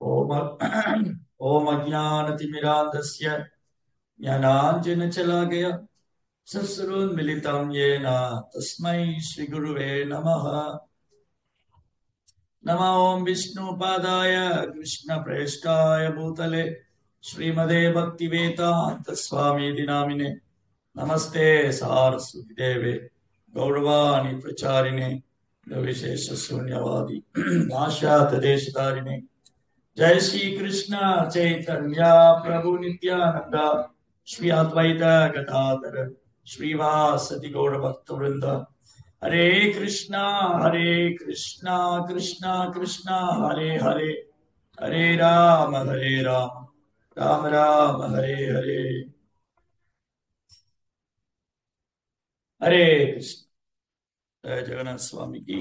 ओम ओम अज्ञानतिमिरान्धस्य ज्ञानाञ्जनशलाकया सत्सर्वोन्मिलितं येन तस्मै श्रीगुरुवे नमः। नमो ओम विष्णुपादाय कृष्णप्रेष्ठाय भूतले श्रीमदे भक्तिवेदान्त स्वामीति नामिने नमस्ते सारस्वती देवे गौरवाणी प्रचारिणे विशेष शून्यवादी भाष्यातदेशतारिणे जय श्री कृष्ण चैतन्य प्रभु नित्यानंद श्री अद्वैत गदाधर श्रीवासदि गौर भक्त वृंद हरे कृष्णा कृष्णा कृष्णा हरे हरे हरे राम राम राम हरे हरे हरे कृष्ण। जय जगन्नाथ स्वामी की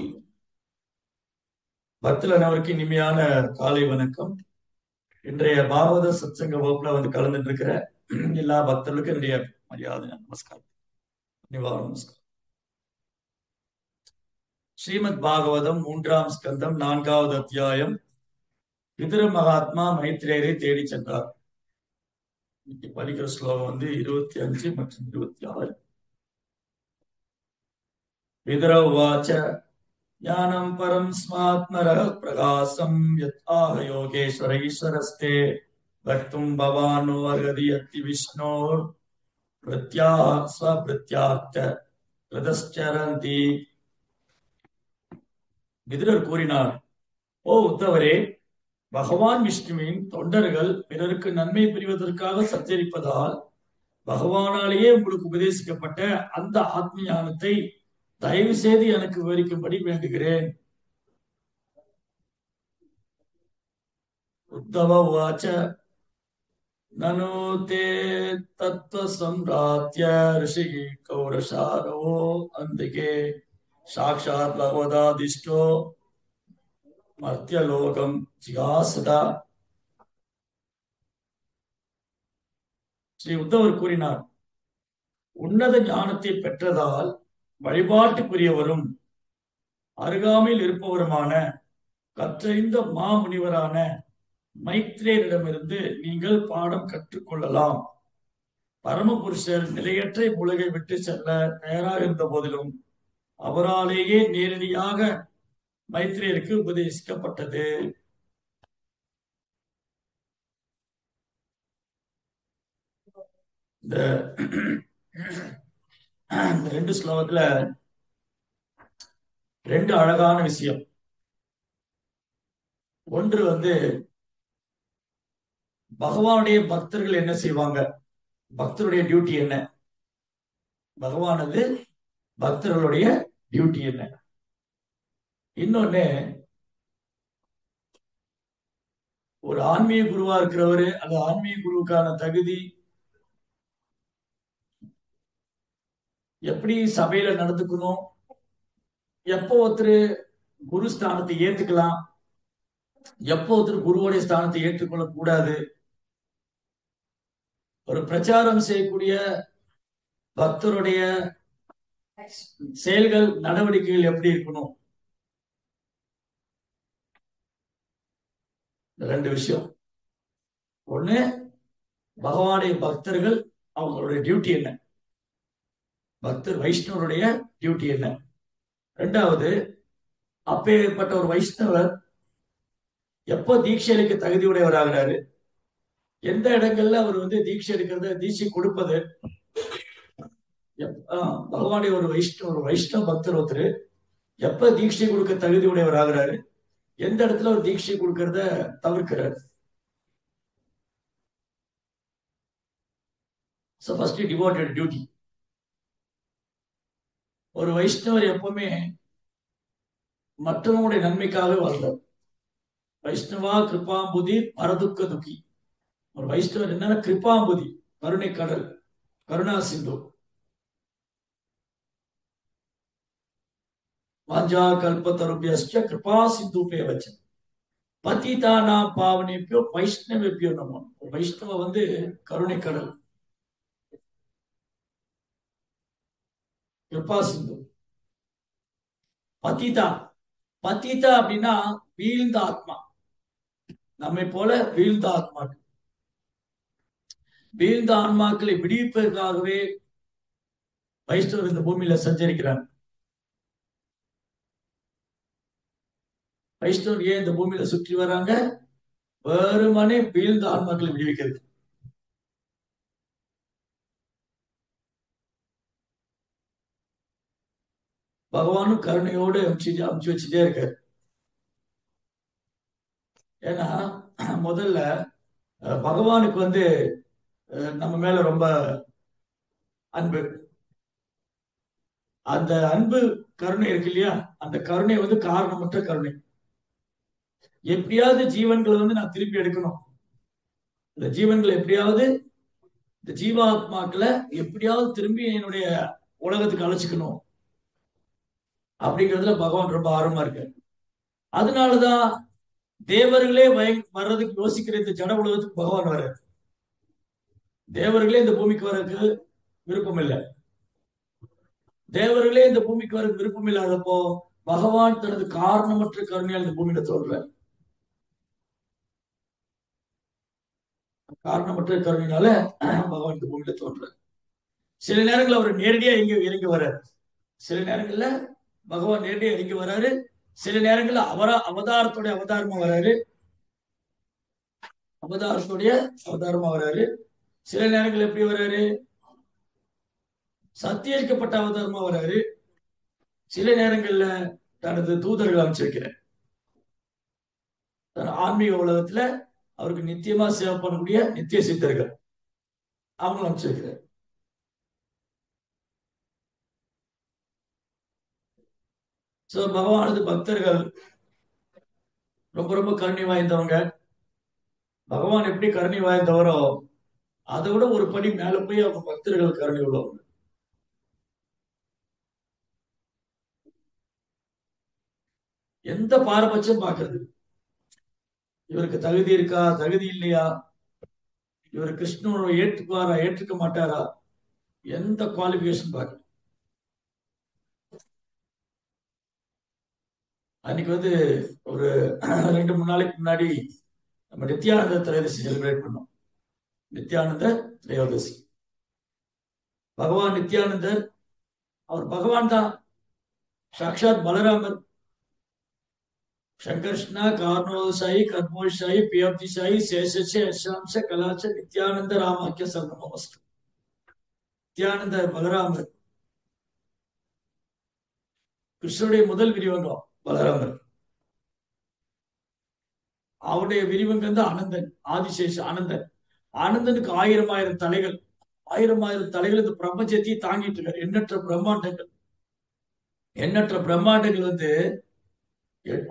பக்தர்கள் அனைவருக்கும் இனிமையான காலை வணக்கம். இன்றைய பாகவத சத்சங்க வகுப்புல கலந்துட்டு இருக்கிற எல்லா பக்தர்களுக்கும் என்னுடைய மரியாதை நமஸ்காரம், நமஸ்காரம். ஸ்ரீமத் பாகவதம் 3ஆம் ஸ்கந்தம் 4வது அத்தியாயம். விதுர மகாத்மா மைத்ரேயரை தேடி சென்றார். இன்னைக்கு படிக்கிற ஸ்லோகம் 25 மற்றும் 26. விதுர உவாச்ச ஞானம் பரம் ஸ்மாத்மரः பிரகாசம் யத்ஆஹ யோகேஸ்வர ஈஸ்வரஸ்தே வக்தும் பவானோ அர்ஹதி யத்தி விஷ்ணோர் பிரத்யாஹ ஸ்வப்ரத்யாக்த ரதஸ்சரந்தி. விதுரர் கூறினார், ஓ உத்தவரே, பகவான் விஷ்ணுவின் தொண்டர்கள் பிறருக்கு நன்மை புரிவதற்காக சஞ்சரிப்பதால் பகவானாலேயே உங்களுக்கு உபதேசிக்கப்பட்ட அந்த ஆத்ம ஞானத்தை தயவு செய்து எனக்கு விவரிக்கும்படி வேண்டுகிறேன். உத்தவ உவாச்ச நனு தே தத்துவ சம்ராத்ய ரிஷி கௌரசாரோ அந்திகே சாட்சாத் பகவதாதிஷ்டோ மர்த்தியலோகம் ஜிகாசதா. ஸ்ரீ உத்தவர் கூறினார், உன்னத ஞானத்தை பெற்றதால் வழிபாட்டுக்குரியவரும் அருகாமையில் இருப்பவருமான கற்றறிந்த மாமுனிவரான மைத்ரேயரிடமிருந்து நீங்கள் பாடம் கற்றுக்கொள்ளலாம். பரமபுருஷர் நிலையற்ற உலகை விட்டு செல்ல தயாராக இருந்த போதிலும் அவராலேயே நேரடியாக மைத்ரேயருக்கு உபதேசிக்கப்பட்டது. இந்த 2 ஸ்லோகத்துல 2 அழகான விஷயம். ஒன்று பகவானுடைய பக்தர்கள் என்ன செய்வாங்க, பக்தருடைய டியூட்டி என்ன, பகவானது பக்தர்களுடைய டியூட்டி என்ன. இன்னொன்னு, ஒரு ஆன்மீக குருவா இருக்கிறவரு அந்த ஆன்மீக குருவுக்கான தகுதி எப்படி சபையில நடந்துக்கணும், எப்போ ஒருத்தர் குரு ஸ்தானத்தை ஏத்துக்கலாம், எப்போ ஒருத்தர் குருவுடைய ஸ்தானத்தை ஏற்றுக்கொள்ள கூடாது, ஒரு பிரச்சாரம் செய்யக்கூடிய பக்தருடைய செயல்கள் நடவடிக்கைகள் எப்படி இருக்கணும். 2 விஷயம். ஒண்ணு, பகவானுடைய பக்தர்கள் அவங்களுடைய டியூட்டி என்ன, பக்தர் வைஷ்ணவருடைய டியூட்டி என்ன. 2வது, அப்பேற்பட்ட ஒரு வைஷ்ணவர் எப்போ தீட்சை அளிக்க தகுதியுடையவர் ஆகிறாரு, எந்த இடங்கள்ல அவர் தீட்சை எடுக்கிறது, தீட்சை கொடுப்பது. பகவானுடைய ஒரு வைஷ்ணவ பக்தர் ஒருத்தர் எப்ப தீட்சை கொடுக்க தகுதியுடையவர் ஆகிறாரு, எந்த இடத்துல ஒரு தீட்சை கொடுக்கறத தவிர்க்கிறார். So first devoted duty. ஒரு வைஷ்ணவர் எப்பவுமே மற்றவங்களுடைய நன்மைக்காக வாழ்றார். வைஷ்ணவா கிருபாம்புதி பரதுக்க துக்கி. ஒரு வைஷ்ணவர் என்னன்னா கிருபாம்புதி, கருணை கடல், கருணா சிந்து. வாஞ்சா கல்பத்தருபியஸ்ச கிருபா சிந்துபே வச்ச பதிதானா பாவனேபியோ வைஷ்ணவேபியோ நமோ. ஒரு வைஷ்ணவ கருணை கடல், கிருபா சிந்து. பதிதா, பதிதா அப்படின்னா வீழ்ந்த ஆத்மா. நம்மை போல வீழ்ந்த ஆத்மாக்கள், வீழ்ந்த ஆன்மாக்களை விடுவிப்பதற்காகவே வைஷ்ணவர் இந்த பூமியில சஞ்சரிக்கிறாங்க. வைஷ்ணவர் ஏன் இந்த பூமியில சுற்றி வராங்க? வெறுமனே வீழ்ந்த ஆன்மாக்களை விடுவிக்கிறது. பகவானும் கருணையோடு அமுச்சு வச்சுட்டே இருக்காரு. ஏன்னா முதல்ல பகவானுக்கு வந்து நம்ம மேல ரொம்ப அன்பு. அந்த அன்பு கருணை இருக்கு இல்லையா, அந்த கருணை வந்து காரணமற்ற கருணை. எப்படியாவது ஜீவன்களை வந்து நான் திருப்பி எடுக்கணும், இந்த ஜீவன்களை எப்படியாவது, இந்த ஜீவாத்மாக்களை எப்படியாவது திரும்பி என்னுடைய உலகத்துக்கு அழைச்சிக்கணும் அப்படிங்கிறதுல பகவான் ரொம்ப ஆர்வமா இருக்காரு. அதனாலதான் தேவர்களே வர்றதுக்கு யோசிக்கிற இந்த ஜட உலகத்துக்கு பகவான் வர்றாரு. தேவர்களே இந்த பூமிக்கு வர்றதுக்கு விருப்பம் இல்லை. தேவர்களே இந்த பூமிக்கு வர விருப்பம் இல்லாதப்போ பகவான் தனது காரணமற்ற கருணையால் இந்த பூமியில தோன்றார். காரணமற்ற கருணையினால பகவான் இந்த பூமியில தோன்றார். சில நேரங்கள் அவர் நேரடியா இறங்கி வர்றாரு. சில நேரங்கள்ல பகவான் நேரடியா இறங்கி வர்றாரு. சில நேரங்கள்ல அவதாரத்துடைய அவதாரமா வர்றாரு. அவதாரத்துடைய அவதாரமா வர்றாரு. சில நேரங்கள் எப்படி வர்றாரு? சத்தியரிக்கப்பட்ட அவதாரமா வர்றாரு. சில நேரங்கள்ல தனது தூதர்கள் அமைச்சிருக்கிறார். ஆன்மீக உலகத்துல அவருக்கு நித்தியமா சேவை பண்ணக்கூடிய நித்திய சித்தர்கள் அவங்களும் அமைச்சிருக்கிறார். சோ பகவானது பக்தர்கள் ரொம்ப ரொம்ப கருணை வாய்ந்தவங்க. பகவான் எப்படி கருணை வாய்ந்தவரோ அதை விட ஒரு படி மேல போய் அவங்க பக்தர்கள் கருணை உள்ளவங்க. எந்த பாரபட்சம் பார்க்கறது, இவருக்கு தகுதி இருக்கா தகுதி இல்லையா, இவர் கிருஷ்ணனோட ஏற்றுக்குவாரா ஏற்றுக்க மாட்டாரா, எந்த குவாலிபிகேஷன் பார்க்க. அன்னைக்கு வந்து ஒரு 2-3 நாளைக்கு முன்னாடி நம்ம நித்யானந்த திரையோதசி செலிப்ரேட் பண்ணோம். நித்யானந்த திரையோதசி. பகவான் நித்யானந்தர் அவர் பகவான் தான், சாட்சாத் பலராமர். சங்கர்ஷ்ணா காரணோசாயி கர்மோஷாயி பியப்திசாயி சேஷச யசாம்ச கலாச்ச நித்யானந்த ராமாக்கிய சர்வமஸ்து. நித்யானந்த பலராமர் கிருஷ்ணனுடைய முதல் விரிவங்கம் பலராமர். அவருடைய விரிவங்கம் தான் அனந்தன், ஆதிசேஷ ஆனந்தன். ஆனந்தனுக்கு 1000 தலைகள், 1000 தலைகள் இந்த பிரபஞ்சத்தை தாங்கிட்டு இருக்காரு. எண்ணற்ற பிரம்மாண்டங்கள், எண்ணற்ற பிரம்மாண்டங்கள் வந்து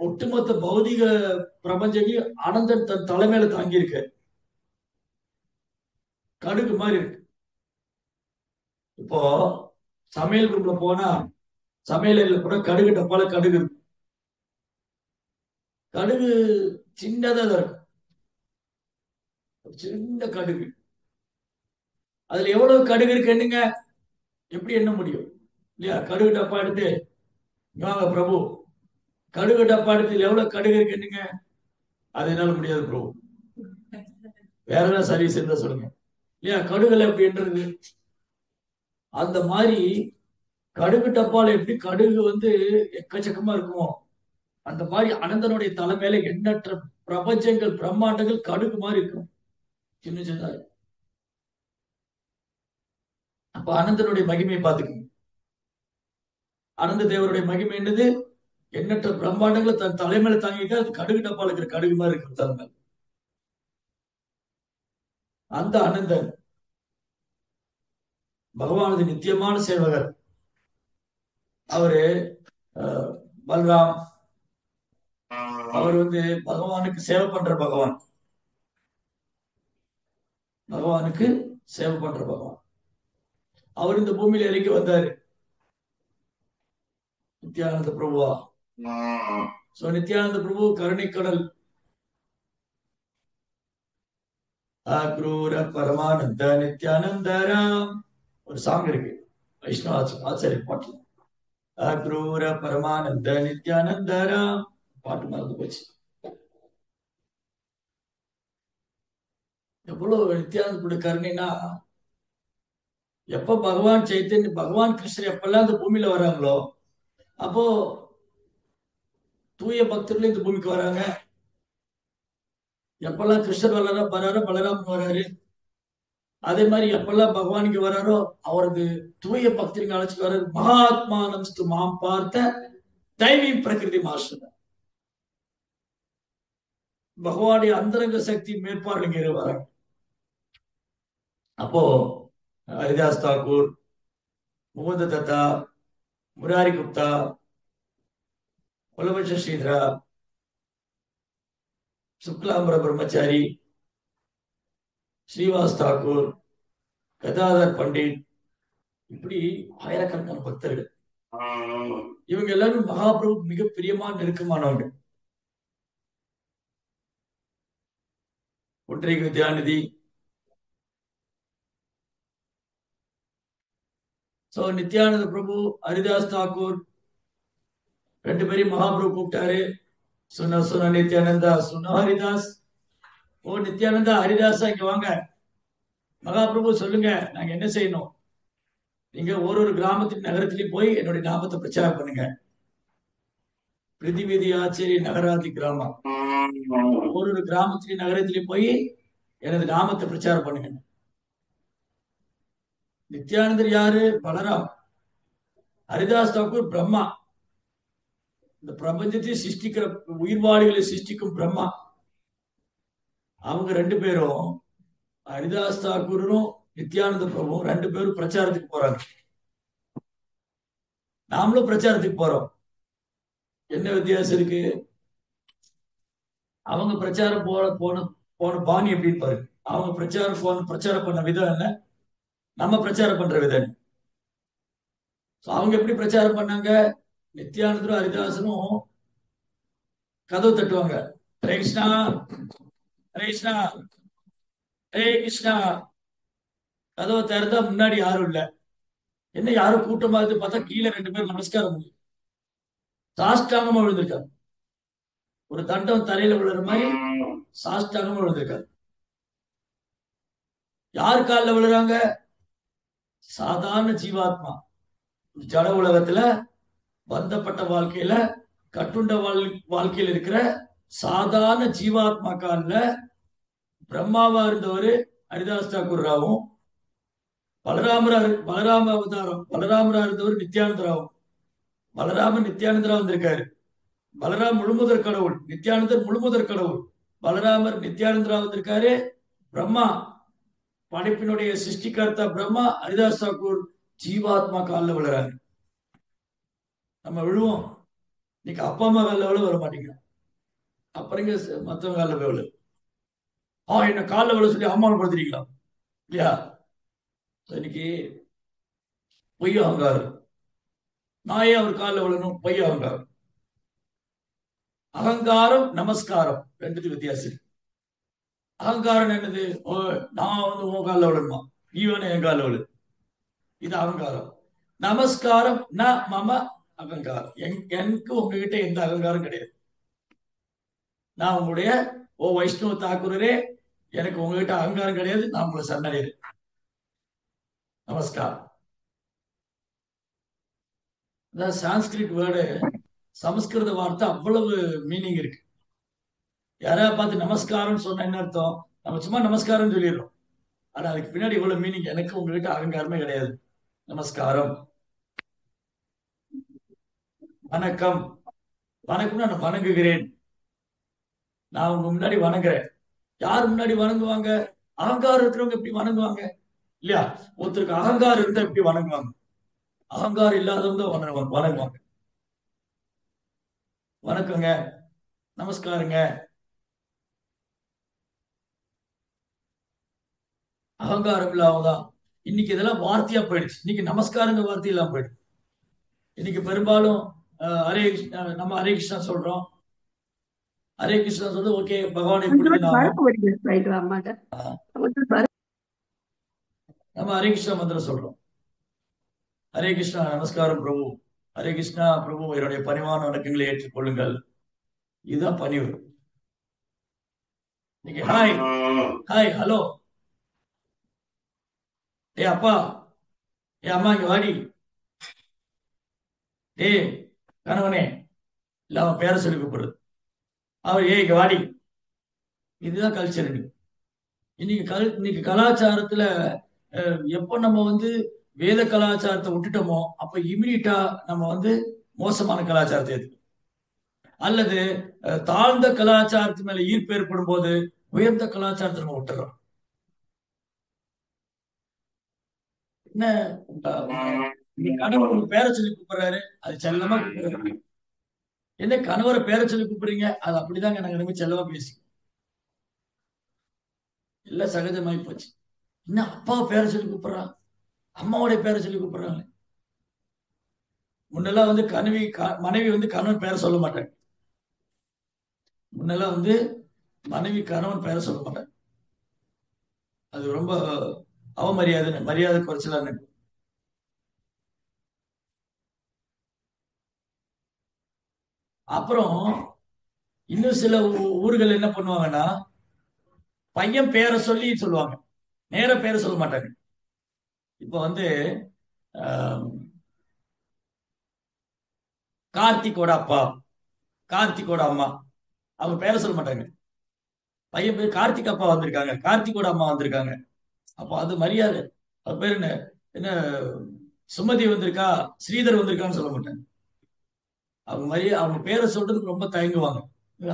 ஒட்டுமொத்த பௌதிக பிரபஞ்சத்தையும் அனந்தன் தன் தலைமையில தாங்கி இருக்க. கடுகு மாதிரி இருக்கு. இப்போ சமையல் ரூம்ல போனா சமையல கூட கடுகு டப்பால கடுகு இருக்கு. கடுகு சின்னதா இருக்கும், சின்ன கடுகு. அதுல எவ்வளவு கடுகு இருக்கு என்னங்க எப்படி எண்ண முடியும் இல்லையா? கடுகு டப்பா எடுத்து வாங்க பிரபு, கடுகு டப்பா எடுத்து எவ்வளவு கடுகு இருக்கு என்னங்க, அது என்னால முடியாது பிரபு. வேற ஏதாவது சர்வீஸ் இருந்தா சொல்லுங்க இல்லையா? கடுகுல எப்படி என்றது அந்த மாதிரி கடுகு டப்பால எப்படி கடுகு வந்து எக்கச்சக்கமா இருக்குமோ அந்த மாதிரி அனந்தனுடைய தலைமையில எண்ணற்ற பிரபஞ்சங்கள் பிரம்மாண்டங்கள் கடுகு மாதிரி இருக்கும், சின்ன சின்னதா. அப்ப அனந்தனுடைய மகிமையை பார்த்துக்கோங்க. அனந்த தேவருடைய மகிமை என்னது? எண்ணற்ற பிரம்மாண்டங்களை தன் தலைமையில தாங்கிட்டு அது கடுகு டப்பால இருக்கிற கடுகு மாதிரி இருக்கும் தலைமை. அந்த அனந்தன் பகவானது நித்தியமான சேவகர். அவரு பல்ராம், அவர் வந்து பகவானுக்கு சேவை பண்ற பகவான், பகவானுக்கு சேவை பண்ற பகவான். அவர் இந்த பூமியில இறங்கி வந்தாரு நித்யானந்த பிரபுவா. சோ நித்யானந்த பிரபு கருணைக்கடல், அக்ரூர பரமானந்த நித்யானந்தராம் ஒரு சாங் இருக்கு வைஷ்ணவ ஆச்சாரிய பாட்டுல. அக்ரூர பரமானந்த நித்யானந்தராம் பாட்டு மறந்து போச்சு. எவ்வளவு நித்யானந்தனுடைய கருணைனா, எப்ப பகவான் சைத்தன்ய பகவான் கிருஷ்ணர் எப்பெல்லாம் இந்த பூமியில வராங்களோ அப்போ தூய பக்தர்கள் இந்த பூமிக்கு வராங்க. எப்பெல்லாம் கிருஷ்ணர் வராரோ பலராமன் வராரு. அதே மாதிரி எப்பெல்லாம் பகவானுக்கு வராரோ அவரது தூய பக்தர்கள் அழைச்சிட்டு வர்றாரு. மகாத்மானம் மாம் பார்த்த தைவி பிரகிருதி மாஸ்டர் பகவானுடைய அந்தரங்க சக்தி மேற்பார்வைங்க வராங்க. அப்போ ஹரிதாஸ் தாக்கூர், முகுந்த தத்தா, முராரி குப்தா, புலபட்ச ஸ்ரீதரா, சுக்லாம்பர பிரம்மச்சாரி, ஸ்ரீவாஸ் தாக்கூர், கதாதர் பண்டிட், இப்படி ஆயிரக்கணக்கான பக்தர்கள். இவங்க எல்லாரும் மகாபிரபு மிக பிரியமான நெருக்கமானவங்க. ஒற்றைக்கு வித்யாநிதி. சோ நித்யானந்த பிரபு, ஹரிதாஸ் தாக்கூர் ரெண்டு பேரையும் மகாபிரபு கூப்பிட்டாரு. சுன சுன நித்யானந்தா, சுன ஹரிதாஸ். ஓ நித்யானந்தா, ஹரிதாஸா இங்க வாங்க. மகாபிரபு சொல்லுங்க, நாங்க என்ன செய்யணும்? நீங்க ஒரு கிராமத்தின் நகரத்திலையும் போய் என்னுடைய நாமத்தை பிரச்சாரம் பண்ணுங்க. பிரிதிவிதி ஆச்சரிய நகராதி கிராமம். ஒரு கிராமத்திலையும் நகரத்திலையும் போய் எனது நாமத்தை பிரச்சாரம் பண்ணுங்க. நித்யானந்தர் யாரு? பலராம். ஹரிதாஸ் தாக்கூர் பிரம்மா. இந்த பிரபஞ்சத்தை சிருஷ்டிக்கிற உயிர்வாளிகளை சிருஷ்டிக்கும் பிரம்மா. அவங்க ரெண்டு பேரும், ஹரிதாஸ் தாக்கூரும் நித்யானந்த பிரபுவும் ரெண்டு பேரும் பிரச்சாரத்துக்கு போறாங்க. நாமளும் பிரச்சாரத்துக்கு போறோம். என்ன வித்தியாசம் இருக்கு? அவங்க பிரச்சாரம் போன பாணி எப்படின்னு பாருங்க. அவங்க பிரச்சாரம் பண்ண விதம் என்ன, நம்ம பிரச்சாரம் பண்ற விதம் என்ன. அவங்க எப்படி பிரச்சாரம் பண்ணாங்க? நித்யானந்தரும் ஹரிதாசனும் கதவு தட்டுவாங்க. ஹரே கிருஷ்ணா, ஹரே கிருஷ்ணா, ஹரே கிருஷ்ணா. கதவை திறந்தா முன்னாடி யாரும் இல்ல. என்ன யாரும் கூட்டமா இருந்து பார்த்தா கீழே ரெண்டு பேரும் நமஸ்காரம் சாஷ்டாங்கமா விழுந்திருக்காங்க. ஒரு தண்டம் தரையில விழுற மாதிரி சாஷ்டாங்கமா விழுந்திருக்காரு. யார் காலில் விழுறாங்க? சாதாரண ஜீவாத்மா. ஜட உலகத்துல பந்தப்பட்ட வாழ்க்கையில, கட்டுண்ட வாழ்க்கையில் இருக்கிற சாதாரண ஜீவாத்மா காலில் பிரம்மாவா இருந்தவர் ஹரிதாஸ் தாக்கூர் ராவும், பலராம அவதாரம் பலராமரா இருந்தவர் நித்யானந்த ராவும். பலராமன் நித்யானந்தரா வந்திருக்காரு. பலராம் முழுமுதற் கடவுள், நித்யானந்தர் முழுமுதற் கடவுள். பலராமர் நித்யானந்தரா வந்திருக்காரு. பிரம்மா, படைப்பினுடைய சிருஷ்டிகர்த்தா பிரம்மா, ஹரிதாஸ் தாக்கூர் ஜீவாத்மா காலில் விழுறாரு. நம்ம விழுவோம். இன்னைக்கு அப்பா அம்மா காலில் விழ வர மாட்டேங்க. அப்புறம் மற்றவங்க காலில் போய் விழு. என்ன காலில் விழ சொல்லி அவமானப்படுத்துறீங்களா? இல்லையா? இன்னைக்கு பொய் அகங்காரம். நான் ஏன் அவர் காலில் விழணும்? பொய் அகங்காரம். அகங்காரம், நமஸ்காரம் ரெண்டுக்கு வித்தியாசம். அகங்காரம் என்னது? நான் உன் காலில் விழணுமா, நீ வேணும் என் காலில் விழு, இது அகங்காரம். நமஸ்காரம் ந மம அகங்காரம். எனக்கு உங்ககிட்ட எந்த அகங்காரம் கிடையாது. நான் உங்களுடைய வைஷ்ணவ தாக்கூரரே, எனக்கு உங்ககிட்ட அகங்காரம் கிடையாது. நான் உங்களை சரணடைகிறேன். நமஸ்காரம். சான்ஸ்கிரிட் வேர்டு, சமஸ்கிருத வார்த்தை அவ்வளவு மீனிங் இருக்கு. யாராவது பார்த்து நமஸ்காரம் சொன்ன என்ன அர்த்தம்? நம்ம சும்மா நமஸ்காரம் சொல்லிடுறோம். ஆனா அதுக்கு பின்னாடி இவ்வளவு மீனிங். எனக்கு உங்ககிட்ட அகங்காரமே கிடையாது. நமஸ்காரம். வணக்கம். வணக்கம்னா நான் வணங்குகிறேன். நான் உங்க முன்னாடி வணங்குறேன். யார் முன்னாடி வணங்குவாங்க? அகங்காரம் இருக்கிறவங்க எப்படி வணங்குவாங்க? இல்லையா? ஒருத்தருக்கு அகங்காரம் இருந்தா எப்படி வணங்குவாங்க? அகங்காரம் இல்லாதவங்க வணங்குவாங்க. வணக்கங்க, நமஸ்காரங்க. அகங்காரம் இல்லாமதான் இன்னைக்கு இதெல்லாம் வார்த்தையா போயிடுச்சு. இன்னைக்கு நமஸ்காரங்க வார்த்தை இல்லாம போயிடுச்சு. இன்னைக்கு பெரும்பாலும் ஹரே நம்ம ஹரே கிருஷ்ணா சொல்றோம். ஹரே கிருஷ்ணா சொல்றது ஓகே, பகவானை நம்ம ஹரே கிருஷ்ணா மந்திரம் சொல்றோம். ஹரே கிருஷ்ணா, நமஸ்காரம் பிரபு. ஹரே கிருஷ்ணா பிரபு, என்னுடைய பணிவான வணக்கங்களை ஏற்றுக்கொள்ளுங்கள். இதுதான் பணிவு. இன்னைக்கு ஹாய் ஹாய் ஹலோ ஏ அப்பா, ஏ அம்மா இங்க வாடி, ஏய் கணவனே, இல்ல அவன் பேரை சொல்லி கூப்பிடுறது. அவர் ஏய் இங்க வாடி. இதுதான் கல்ச்சர். இன்னைக்கு கலாச்சாரத்துல எப்போ நம்ம வந்து வேத கலாச்சாரத்தை விட்டுட்டோமோ அப்ப இமீடியட்டா நம்ம வந்து மோசமான கலாச்சாரத்தை எடுத்துக்கணும். அல்லது தாழ்ந்த கலாச்சாரத்து மேல ஈர்ப்பு ஏற்படும் போது உயர்ந்த கலாச்சாரத்தை நம்ம விட்டுறோம். என்ன, நீ கணவர் உங்க பேரை சொல்லி கூப்பிடுறாரு, அது செல்லமா கூப்பிடுறாரு. என்ன கணவரை பேரை சொல்லி கூப்பிடுறீங்க, அது அப்படிதாங்க நாங்க இனிமே செல்லமா பேசி எல்லாம் சகஜமாயி போச்சு. என்ன அப்பாவை பேரை சொல்லி கூப்பிடுறான், அம்மாவுடைய பேரை சொல்லி கூப்பிடுறாங்க. முன்னெல்லாம் வந்து மனைவி வந்து கணவன் பேரை சொல்ல மாட்டாங்க. முன்னெல்லாம் வந்து மனைவி கணவன் பேரை சொல்ல மாட்டாங்க. அது ரொம்ப அவமரியாதை, மரியாதை குறைச்சலா இருக்கு. அப்புறம் இன்னும் சில ஊர்கள் என்ன பண்ணுவாங்கன்னா, பையன் பேரை சொல்லி சொல்லுவாங்க, நேர பேரை சொல்ல மாட்டாங்க. இப்ப வந்து ஆஹ், கார்த்திகோட அப்பா, கார்த்திகோட அம்மா, அவங்க பேரை சொல்ல மாட்டாங்க. பையன் பேர் கார்த்திக், அப்பா வந்திருக்காங்க, கார்த்திகோட அம்மா வந்திருக்காங்க. அப்போ அது மரியாதை. அது பேர் என்ன, என்ன சுமதி வந்திருக்கா, ஸ்ரீதர் வந்திருக்கான்னு சொல்ல மாட்டாங்க. அவங்க பேரை சொல்றதுக்கு ரொம்ப தயங்குவாங்க.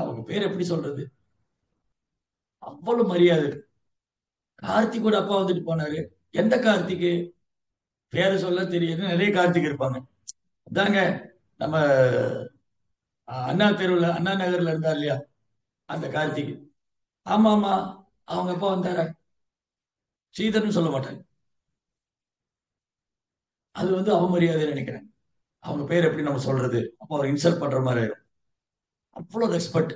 அவங்க பேர் எப்படி சொல்றது, அவ்வளவு மரியாதை. கார்த்திகோட அப்பா வந்துட்டு போனாரு, எந்த கார்த்திக், பேரை சொல்ல தெரியாது, நிறைய கார்த்திக் இருப்பாங்க. அதாங்க நம்ம அண்ணா தெருவுல, அண்ணா நகர்ல இருந்தா இல்லையா, அந்த கார்த்திக். ஆமா ஆமா, அவங்க அப்பா வந்தார, ஸ்ரீதர்னு சொல்ல மாட்டாங்க. அது வந்து அவமரியாதை நினைக்கிறேன். அவங்க பேர் எப்படி நம்ம சொல்றது, அப்போ அவர் இன்சல்ட் பண்ற மாதிரி ஆயிடும். அவ்வளவு ரெஸ்பெக்ட்.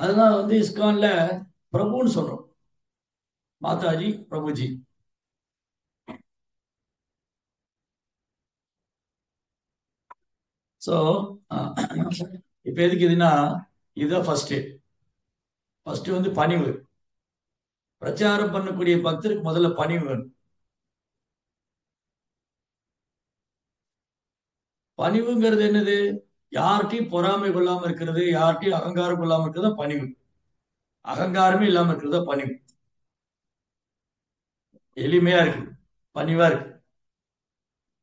அதெல்லாம் வந்து இஸ்கான்ல பிரபுன்னு சொல்றோம், மாதாஜி பிரபுஜி. சோ இப்ப எதுக்கு இதுன்னா, இதுதான் ஃபர்ஸ்ட். ஃபர்ஸ்ட் வந்து பணிவு. பிரச்சாரம் பண்ணக்கூடிய பக்தருக்கு முதல்ல பணிவு வேணும். பணிவுங்கிறது என்னது, யார்கிட்டயும் பொறாமை கொள்ளாம இருக்கிறது, யார்கிட்டயும் அகங்காரம் கொள்ளாம இருக்கிறது தான் பணிவு. அகங்காரமே இல்லாம இருக்கிறது தான் பணிவு. எளிமையா இருக்கு, பணிவா இருக்கு.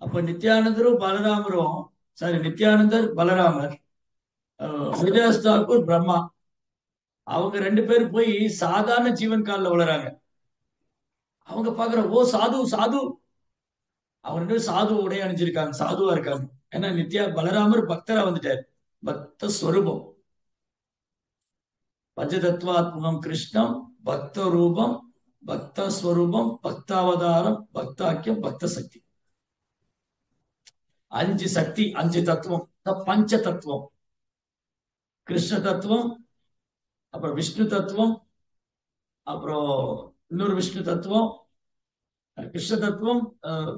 அப்ப நித்யானந்தரும் பலராமரும், சாரி நித்யானந்தர் பலராமர், ஹரிதாஸ் தாக்கூர் பிரம்மா, அவங்க ரெண்டு பேரும் போய் சாதாரண ஜீவன் காலில் வளராங்க. அவங்க பாக்குற, ஓ சாது சாது. அவங்க ரெண்டு பேரும் சாது உடைய அணிஞ்சிருக்காங்க, சாதுவா இருக்காங்க. ஏன்னா பலராமர் பக்தரா வந்துட்டார், பக்த ஸ்வரூபம். பஞ்சதத்வாத்மகம் கிருஷ்ணம், பக்த ரூபம், பக்த ஸ்வரூபம், பக்தாவதாரம், பக்தாக்கியம், பக்த சக்தி. அஞ்சு சக்தி, அஞ்சு தத்துவம், பஞ்ச தத்துவம். கிருஷ்ண தத்துவம், அப்புறம் விஷ்ணு தத்துவம், அப்புறம் இன்னொரு விஷ்ணு தத்துவம், கிருஷ்ண தத்துவம்,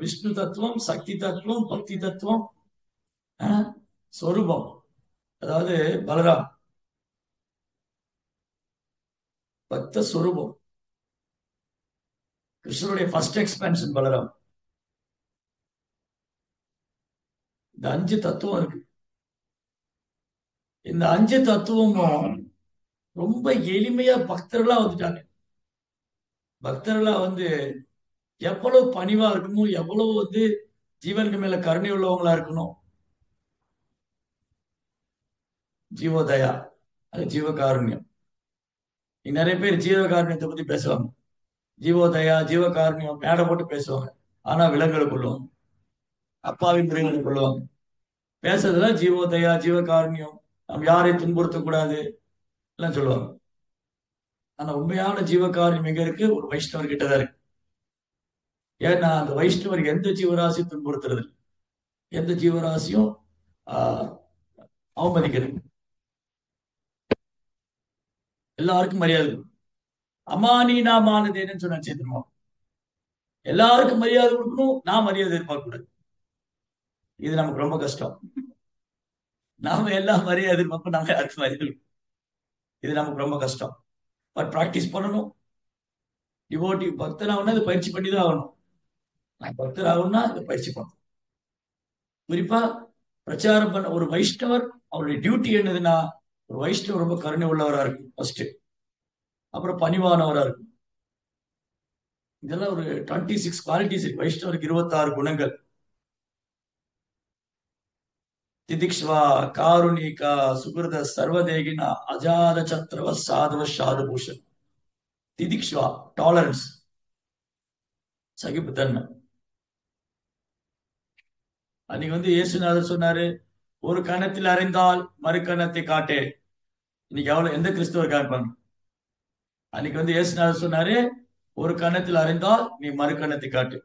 விஷ்ணு தத்துவம், சக்தி தத்துவம், பக்தி தத்துவம், ஸ்வரூபம். அதாவது பலராம் பக்த ஸ்வரூபம். கிருஷ்ணனுடைய ஃபர்ஸ்ட் எக்ஸ்பென்ஷன் பலராம். இந்த அஞ்சு தத்துவம் இருக்கு. இந்த அஞ்சு தத்துவமும் ரொம்ப எளிமையா பக்தர்களா வந்துட்டாங்க. பக்தர்களா வந்து எவ்வளவு பணிவா இருக்கணும், எவ்வளவு வந்து ஜீவனுக்கு மேல கருணை உள்ளவங்களா இருக்கணும். ஜீவோதயா, அது ஜீவகாருண்யம். நிறைய பேர் ஜீவகாருண்யத்தை பத்தி பேசுவாங்க. ஜீவோதயா, ஜீவகாருண்யம் மேடை போட்டு பேசுவாங்க. ஆனா விலங்குகளை கொள்ளுவாங்க, அப்பாவி மிருகங்களை கொள்ளுவாங்க. பேசுறதுல ஜீவோதயா, ஜீவகாருண்யம், நம்ம யாரையும் துன்புறுத்தக்கூடாது எல்லாம் சொல்லுவாங்க. ஆனா உண்மையான ஜீவகாருண்யம் எங்க இருக்கு, ஒரு வைஷ்ணவர் கிட்டதான் இருக்கு. ஏன்னா அந்த வைஷ்ணவர் எந்த ஜீவராசியும் துன்புறுத்துறது இல்லை. எந்த ஜீவராசியும் ஆஹ் அவமதிக்கிறது, எல்லாருக்கும் மரியாதை கொடுக்கும். அமானீனா மானதேன்னு சொன்ன சேத்தனமா, எல்லாருக்கும் மரியாதை கொடுக்கணும், நான் மரியாதை எதிர்பார்க்க கூடாது. இது நமக்கு ரொம்ப கஷ்டம். நாம எல்லாம் மரியாதை எதிர்பார்ப்போம், நாம யாருக்கும் மரியாதை கொடுக்கணும். இது நமக்கு ரொம்ப கஷ்டம். பட் பிராக்டிஸ் பண்ணணும். டிவோட்டி பக்தர் ஆகணும்னா இதை பயிற்சி பண்ணி தான் ஆகணும். நான் பக்தர் ஆகணும்னா இதை பயிற்சி பண்ணணும். குறிப்பா பிரச்சாரம் பண்ண ஒரு வைஷ்ணவர் அவருடைய டியூட்டி என்னதுன்னா, ஒரு வைஷ்ணவர் ரொம்ப கருணை உள்ளவரா இருக்கும் ஃபர்ஸ்ட். அப்புறம் பணிவானவரா இருக்கும். இதெல்லாம் ஒரு 26 குவாலிட்டிஸ் இருக்கு. வைஷ்ணவருக்கு 26 குணங்கள். திதிக்ஷ்வா, காருணிகா, சுகிருத, சர்வதேகினா, அஜாத சத்ரவ, சாதுவ, சாதுபூஷன். திதிக்ஷ்வா, டாலரன்ஸ், சகிப்புத்தன்மை. அன்னைக்கு இயேசுநாதர் சொன்னாரு, ஒரு கணத்தில் அறிந்தால் மறு கணத்தை காட்டே. இன்னைக்கு எவ்வளவு எந்த கிறிஸ்துவர் காண்பாங்க? அன்னைக்கு இயேசுநாதர் சொன்னாரு, ஒரு கணத்தில் அறிந்தால் நீ மறு கணத்தை காட்டு.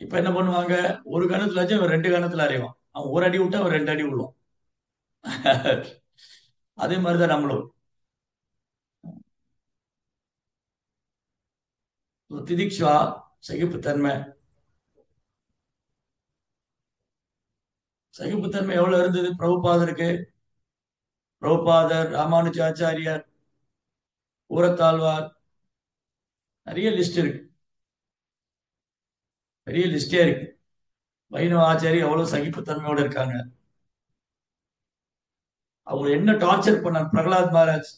இப்ப என்ன பண்ணுவாங்க? ஒரு கணத்துல வச்சு அவன் 2 கணத்துல அறிவான். அவன் ஒரு அடி விட்டு அவன் 2 அடி விழுவான். அதே மாதிரிதான் நம்மளும். திதிக்ஷா, சகிப்புத்தன்மை. சகிப்புத்தன்மை எவ்வளவு இருந்தது பிரபுபாதருக்கு? பிரபுபாதர், ராமானுஜாச்சாரியார், ஊரத்தாழ்வார், நிறைய லிஸ்ட் இருக்கு. பெரிய லிஸ்டே இருக்கு. வைணவ ஆச்சாரி எவ்வளவு சகிப்புத்தன்மையோட இருக்காங்க. அவங்க என்ன டார்ச்சர் பண்ணாங்க? பிரகலாத் மகாராஜ்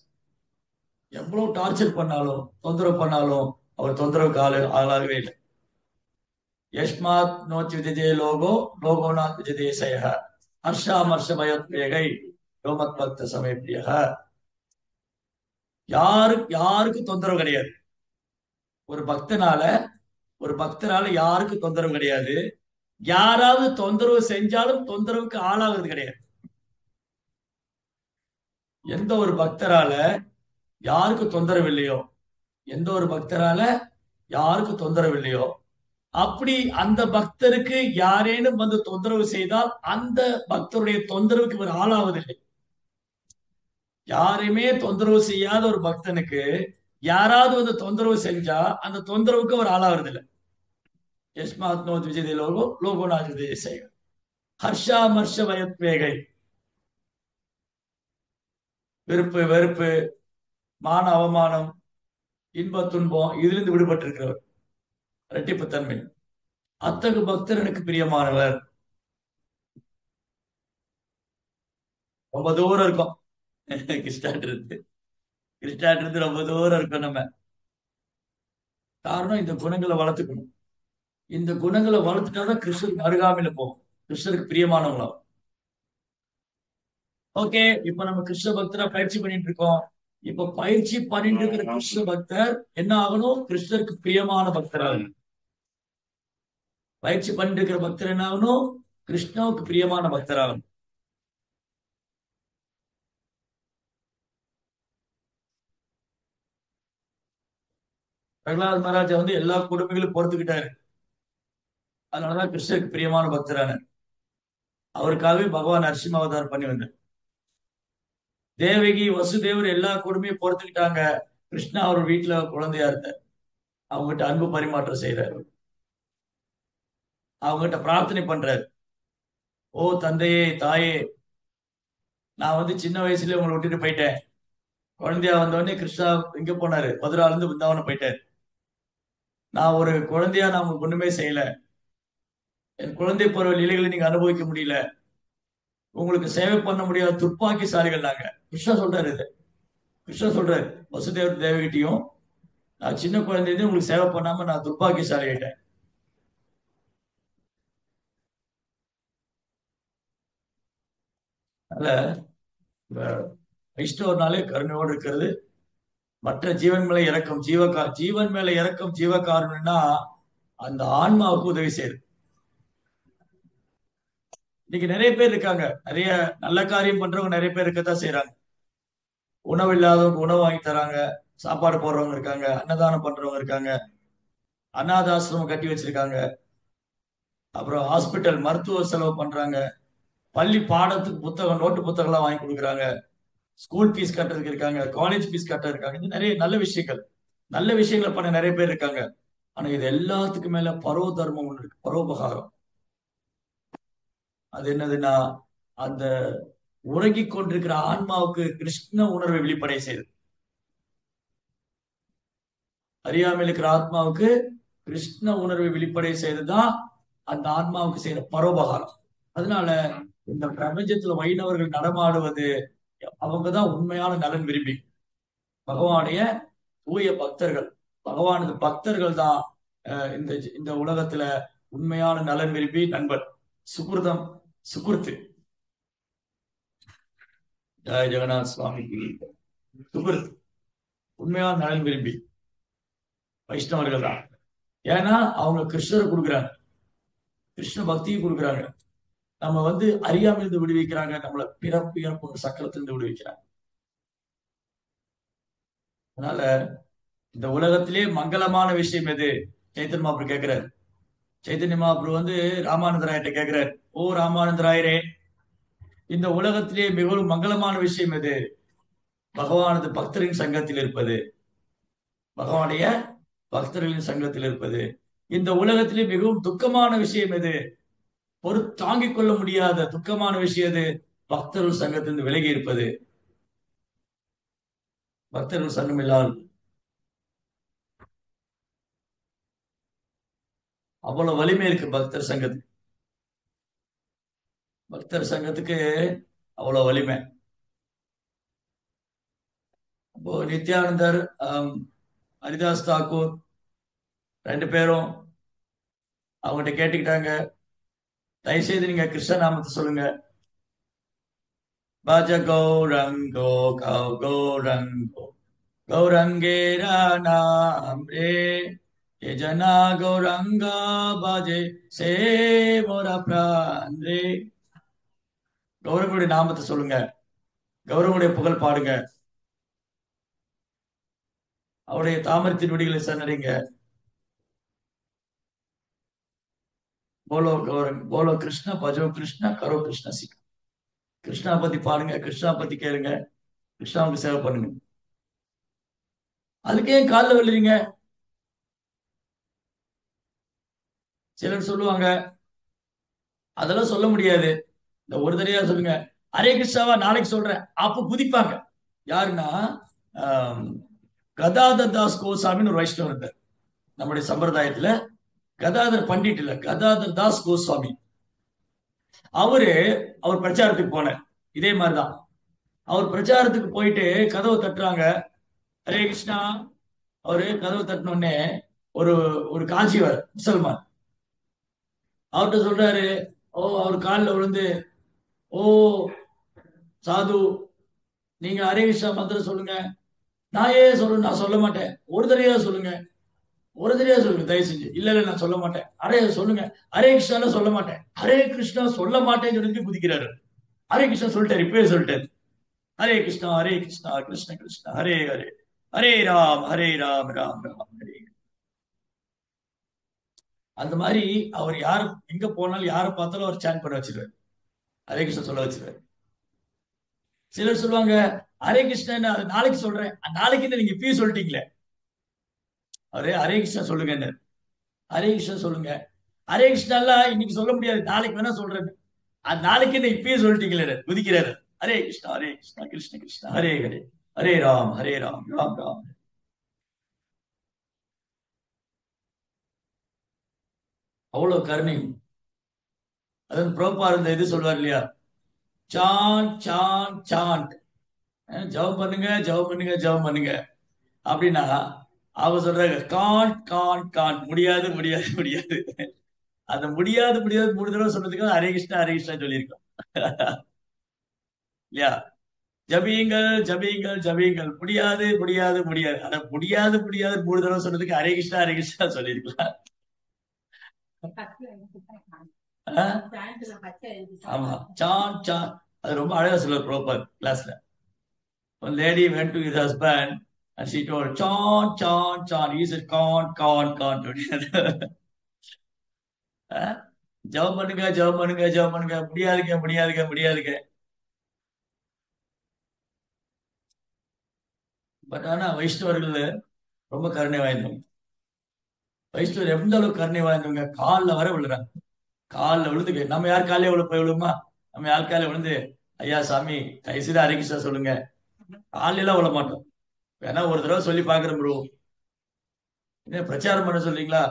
எவ்வளவு டார்ச்சர் பண்ணாலும், தொந்தரவு பண்ணாலும் அவர் தொந்தரவுக்கு ஆளாகவே இல்லை. யஸ்மாத் நோச் விஜயே லோகோ லோகோநாத் விஜயே சய ஹர்ஷாமர்ஷ பயத்வேகை யோமத் பக்த சமயப்பிரிய. யாருக்கு தொந்தரவு கிடையாது. ஒரு பக்தனால ஒரு பக்தனால யாருக்கு தொந்தரவு கிடையாது. யாராவது தொந்தரவு செஞ்சாலும் தொந்தரவுக்கு ஆளாகிறது கிடையாது. எந்த ஒரு பக்தரால யாருக்கு தொந்தரவு இல்லையோ, எந்த ஒரு பக்தரால யாருக்கு தொந்தரவு இல்லையோ, அப்படி அந்த பக்தருக்கு யாரேனும் தொந்தரவு செய்தால் அந்த பக்தருடைய தொந்தரவுக்கு இவர் ஆளாவதில்லை. யாரையுமே தொந்தரவு செய்யாத ஒரு பக்தனுக்கு யாராவது தொந்தரவு செஞ்சா அந்த தொந்தரவுக்கு அவர் ஆளாவதில்லை. யஸ்மாத் நோத் விஜய் லோகோ லோகோநாத் விஜய் செய்க ஹர்ஷாமர்ஷ பயத்வேகை. விருப்பு வெறுப்பு, மான அவமானம், இன்ப துன்பம் இதிலிருந்து விடுபட்டிருக்கிறவர். இரட்டிப்புத்தன்மை. அத்தகு பக்தர் எனக்கு பிரியமானவர். ரொம்ப தூரம் இருக்கும் கிருஷ்ணாட்டு இருந்து. கிருஷ்ணாட்டு இருந்து ரொம்ப தூரம் இருக்கும் நம்ம. காரணம் இந்த குணங்களை வளர்த்துக்கணும். இந்த குணங்களை வளர்த்துட்டாதான் கிருஷ்ணருக்கு அருகாமையில போகும், கிருஷ்ணருக்கு பிரியமானவங்களாம். ஓகே, இப்ப நம்ம கிருஷ்ண பக்தரா பயிற்சி பண்ணிட்டு இருக்கோம். இப்ப பயிற்சி பண்ணிட்டு இருக்கிற கிருஷ்ண பக்தர் என்ன ஆகணும்? கிருஷ்ணருக்கு பிரியமான பக்தராகணும். பயிற்சி பண்ணிட்டு இருக்கிற பக்தர் என்ன ஆகணும்? கிருஷ்ணாவுக்கு பிரியமான பக்தராகணும். பிரகலாத் மகாராஜா எல்லா கொடுமைகளும் பொறுத்துக்கிட்டாரு. அதனாலதான் கிருஷ்ணருக்கு பிரியமான பக்தரான. அவருக்காகவே பகவான் நரசிம்ம அவதாரம் பண்ணி வந்தார். தேவகி வசுதேவர் எல்லா கொடுமையும் பொறுத்துக்கிட்டாங்க. கிருஷ்ணா அவர் வீட்டுல குழந்தையா இருந்தார். அவங்ககிட்ட அன்பு பரிமாற்றம் செய்யறாரு. அவங்ககிட்ட பிரார்த்தனை பண்றாரு. ஓ தந்தையே, தாயே, நான் சின்ன வயசுல உங்களை விட்டுட்டு போயிட்டேன். குழந்தையா வந்தோடனே கிருஷ்ணா எங்க போனாரு? மதுரால இருந்து பிருந்தாவனம் போயிட்டாரு. நான் ஒரு குழந்தையா நான் உங்களுக்கு ஒண்ணுமே செய்யல. என் குழந்தை பருவ லீலைகளை நீங்க அனுபவிக்க முடியல. உங்களுக்கு சேவை பண்ண முடியாத துப்பாக்கிசாலிகள் நாங்க. கிருஷ்ணா சொல்றாரு இது. கிருஷ்ணா சொல்றாரு வசுதேவர் தேவகிட்டையும், நான் சின்ன குழந்தையில உங்களுக்கு சேவை பண்ணாம நான் துப்பாக்கிசாலி ஆயிட்டேன். அதனால வைஷ்ணவர்னாலே கருணையோடு இருக்கிறது. மற்ற ஜீவன் மேல இறக்கம், ஜீவன் மேல இறக்கம், ஜீவகாருண்யம்னா அந்த ஆன்மாவுக்கு உதவி செய்யுது. இன்னைக்கு நிறைய பேர் இருக்காங்க, நிறைய நல்ல காரியம் பண்றவங்க நிறைய பேர் இருக்கத்தான் செய்யறாங்க. உணவு இல்லாதவங்க உணவு வாங்கி தராங்க, சாப்பாடு போடுறவங்க இருக்காங்க, அன்னதானம் பண்றவங்க இருக்காங்க, அநாதாசிரமம் கட்டி வச்சிருக்காங்க, அப்புறம் ஹாஸ்பிட்டல் மருத்துவ செலவு பண்றாங்க, பள்ளி பாடத்துக்கு புத்தகம் நோட்டு புத்தகம் எல்லாம் வாங்கி கொடுக்குறாங்க, ஸ்கூல் ஃபீஸ் கட்டுறதுக்கு இருக்காங்க, காலேஜ் ஃபீஸ் கட்ட இருக்காங்க. இது நிறைய நல்ல விஷயங்கள், நல்ல விஷயங்களை பண்ண நிறைய பேர் இருக்காங்க. ஆனா இது எல்லாத்துக்கும் மேல பரோ தர்மம் ஒண்ணு இருக்கு, பரோபகாரம். அது என்னதுன்னா, அந்த உறங்கிக் கொண்டிருக்கிற ஆன்மாவுக்கு கிருஷ்ண உணர்வை வெளிப்படை செய்யுது. அறியாமையில் இருக்கிற ஆத்மாவுக்கு கிருஷ்ண உணர்வை வெளிப்படை செய்ததுதான் அந்த ஆத்மாவுக்கு செய்யற பரோபகாரம். அதனால இந்த பிரபஞ்சத்துல வைணவர்கள் நடமாடுவது அவங்கதான் உண்மையான நலன் விரும்பி, பகவானுடைய தூய பக்தர்கள். பகவானது பக்தர்கள் தான் இந்த இந்த உலகத்துல உண்மையான நலன் விரும்பி நண்பர், சுகிருதம் சுகிருத்து. ஜெய ஜெகநாத் சுவாமி. சுகிருத் உண்மையான நலன் விரும்பி வைஷ்ணவர்கள் தான். ஏன்னா அவங்க கிருஷ்ணரை கொடுக்குறாங்க, கிருஷ்ண பக்தியை கொடுக்குறாங்க. நம்ம அறியாமையிலிருந்து விடுவிக்கிறாங்க, நம்மளை பிறப்பு இறப்பு சக்கரத்திலிருந்து விடுவிக்கிறாங்க. அதனால இந்த உலகத்திலே மங்களமான விஷயம் எது? சைத்தன்ய மகாபிரபு கேட்கிறார். சைத்தன்ய மகாபிரபு ராமானந்தராயிட்ட கேட்கிறார், ஓ ராமானந்தராயரே, இந்த உலகத்திலே மிகவும் மங்களமான விஷயம் எது? பகவானது பக்தரின் சங்கத்தில் இருப்பது, பகவானுடைய பக்தர்களின் சங்கத்தில் இருப்பது. இந்த உலகத்திலே மிகவும் துக்கமான விஷயம் எது? தாங்கிக் கொள்ள முடியாத துக்கமான விஷயம் எது? பக்தர்கள் சங்கத்திலிருந்து விலகி இருப்பது, பக்தர்கள் சங்கம் இல்லாமல். அவ்வளவு வலிமை இருக்கு பக்தர் சங்கத்துக்கு. பக்தர் சங்கத்துக்கு அவ்வளவு வலிமை. அப்போ நித்யானந்தர், ஹரிதாஸ் தாக்கூர் ரெண்டு பேரும் அவங்ககிட்ட கேட்டுக்கிட்டாங்க, தயவுசெய்து நீங்க கிருஷ்ண நாமத்தை சொல்லுங்க. பஜ கௌரங்கோ கௌரங்கோ கௌரங்கேரா நாம்ரே யஜனா கௌரங்கா பஜே சே மோரா பிரான்ரே. கௌரவனுடைய நாமத்தை சொல்லுங்க, கௌரவனுடைய புகழ் பாடுங்க, அவருடைய தாமரத்தின் நொடிகளை சன்னறிங்க. போலோ கௌரங் போலோ கிருஷ்ணா பஜோ கிருஷ்ணா கரோ கிருஷ்ணா சி. கிருஷ்ணா பத்தி பாடுங்க, கிருஷ்ணா பத்தி கேளுங்க, கிருஷ்ணாவுக்கு சேவை பண்ணுங்க. அதுக்கே காலில் விழுறீங்க. சிலர் சொல்லுவாங்க அதெல்லாம் சொல்ல முடியாது, இந்த ஒரு தடவையா சொல்லுங்க, ஹரே கிருஷ்ணாவா நாளைக்கு சொல்றேன், அப்ப குதிப்பாங்க. யாருன்னா கதாதர் தாஸ் கோசாமின்னு ஒரு வைஷ்ணவர் இருந்தார் நம்முடைய சம்பிரதாயத்துல. கதாதர் பண்டிட் இல்ல, கதாதர் தாஸ் கோஸ்வாமி. அவர் பிரச்சாரத்துக்கு போனார். இதே மாதிரிதான் அவர் பிரச்சாரத்துக்கு போயிட்டு கதவை தட்டுறாங்க, ஹரே கிருஷ்ணா. அவரு கதவை தட்டினோடனே ஒரு ஒரு காஞ்சிவர் முசல்மான் அவர்கிட்ட சொல்றாரு, அவர் காலில் விழுந்து, ஓ சாது, நீங்க ஹரே கிருஷ்ணா மந்திரம் சொல்லுங்க. நான் ஏன் சொல்லணும், நான் சொல்ல மாட்டேன், ஒரு தடவையா சொல்லுங்க, ஒரு தடவையா சொல்லுங்க தயவு செஞ்சு. இல்ல இல்ல நான் சொல்ல மாட்டேன், அரே சொல்லுங்க, ஹரே கிருஷ்ணா சொல்ல மாட்டேன், ஹரே கிருஷ்ணா சொல்ல மாட்டேன்னு சொல்லிட்டு குதிக்கிறாரு. ஹரே கிருஷ்ணா சொல்லிட்டாரு, இப்பவே சொல்லிட்டாரு, ஹரே கிருஷ்ணா கிருஷ்ண கிருஷ்ணா ஹரே ஹரே, ஹரே ராம் ராம் ராம் ஹரே. அந்த மாதிரி அவர் யார் எங்க போனாலும் யாரை பார்த்தாலும் அவர் சாண்ட் பண்ண வச்சிருவாரு, ஹரே கிருஷ்ணா சொல்ல வச்சிருவாரு. சிலர் சொல்லுவாங்க, ஹரே கிருஷ்ணன் நாளைக்கு சொல்றேன், நாளைக்கு நீங்க இப்பயும் சொல்லிட்டீங்களே, ஹரே கிருஷ்ணா சொல்லுங்க, ஹரே கிருஷ்ணா சொல்லுங்க, ஹரே கிருஷ்ணா இன்னைக்கு சொல்ல முடியாது, நாளைக்கு வேணா சொல்றேன், அது நாளைக்கு என்ன இப்பயே சொல்லிட்டீங்களே குதிக்கிறாரு. ஹரே கிருஷ்ணா கிருஷ்ண கிருஷ்ணா ஹரே ஹரே, ஹரே ராம் ராம் ராம். அவ்வளவு கருணை. அதன் புரோப்பா இருந்த இது சொல்வார் இல்லையா, சாண்ட் சாண்ட் சாண்ட், ஜெபம் பண்ணுங்க ஜெபம் பண்ணுங்க ஜெபம் பண்ணுங்க அப்படின்னா, அவங்க சொல்றாங்க காண்ட் காண்ட் காண்ட், முடியாது முடியாது முடியாது. அந்த முடியாது முடியாது 3 தடவை சொன்னதுக்கு ஹரே கிருஷ்ணா சொல்லியிருக்கோம் இல்லையா. ஜபியுங்கள் ஜபியுங்கள் ஜபியுங்கள், முடியாது முடியாது முடியாது, ஆனா முடியாது முடியாது 3 தடவை சொன்னதுக்கு ஹரே கிருஷ்ணா சொல்லியிருக்கலாம். ஆமா, சான் சான், அது ரொம்ப அழகா சொல்லுவார் ப்ரோப்பர் கிளாஸ்ல. One lady went to his husband and she told, Chan, Chan, Chan. He said, Con. ஜெபம் பண்ணுங்க ஜெபம் பண்ணுங்க ஜெபம் பண்ணுங்க, முடியாதுங்க முடியாதுங்க முடியாதுங்க. பட் ஆனா வைஷ்ணவர்கள் ரொம்ப கருணை வாய்ந்தவங்க. வைஷ்ணவர் எந்த அளவுக்கு கருணை வாய்ந்தவங்க, காலில் வர விழுறாங்க. காலில் விழுந்து, நம்ம யார் காலையே போய் விழுமா? நம்ம யார் காலையில விழுந்து, ஐயா சாமி தயவுசெய்து ஹரே கிருஷ்ணா சொல்லுங்க, காலையெல்லாம் விழ மாட்டோம், வேணா ஒரு தடவை சொல்லி பாக்குறேன் ப்ரோ. என்ன பிரச்சாரம் பண்ண சொல்றீங்களா?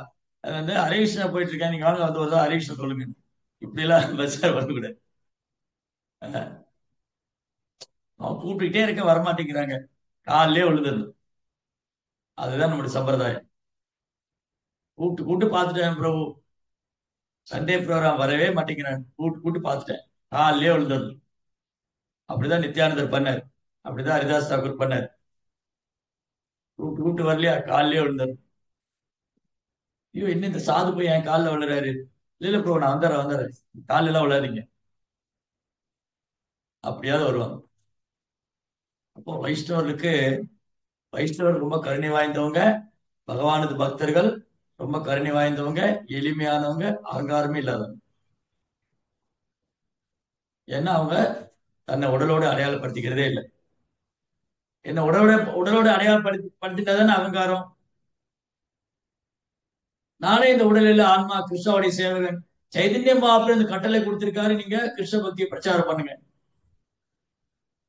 அது வந்து ஹரே கிருஷ்ணா போயிட்டு இருக்கேன், நீங்க வாங்க வந்து ஒரு ஹரே கிருஷ்ணா சொல்லுங்க. இப்படி எல்லாம் பிரச்சாரம் பண்ணக்கூடாது. அவன் கூப்பிட்டுக்கிட்டே இருக்க வரமாட்டேங்கிறாங்க, காலிலே விழுந்தது. அதுதான் நம்முடைய சம்பிரதாயம். கூப்பிட்டு கூப்பிட்டு பார்த்துட்டேன் பிரபு, சண்டே ப்ரோக்ராம் வரவே மாட்டேங்கிறாங்க, கூப்பிட்டு கூப்பிட்டு பார்த்துட்டேன், காலிலே விழுந்தது. அப்படிதான் நித்யானந்தர் பண்ணார், அப்படிதான் ஹரிதாஸ் தாக்கூர் பண்ணார். கூப்பிட்டு கூப்பிட்டு வரலையா, காலிலே விழுந்தார். ஐயோ, என்ன இந்த சாது போய் என் காலில் விழுறாரு. இல்ல இல்ல ப்ரோ, நான் வந்துடுறேன் வந்துடுறேன், காலில் எல்லாம் விழாதீங்க. அப்படியாவது வருவாங்க. அப்போ வைஷ்ணவர்களுக்கு, வைஷ்ணவர் ரொம்ப கருணை வாய்ந்தவங்க, பகவானது பக்தர்கள் ரொம்ப கருணை வாய்ந்தவங்க, எளிமையானவங்க, அகங்காரமே இல்லாதவங்க. ஏன்னா அவங்க தன்னை உடலோடு அடையாளப்படுத்திக்கிறதே இல்லை. என்ன உடலோட உடலோட அடையாளப்படுத்திட்டா தானே அகங்காரம். நானே இந்த உடலில் ஆன்மா, கிருஷ்ணாவுடைய சேவகன், சைதன்ய மகாபிரபு இந்த கட்டளை கொடுத்திருக்காரு, நீங்க கிருஷ்ண பக்தியை பிரச்சாரம் பண்ணுங்க.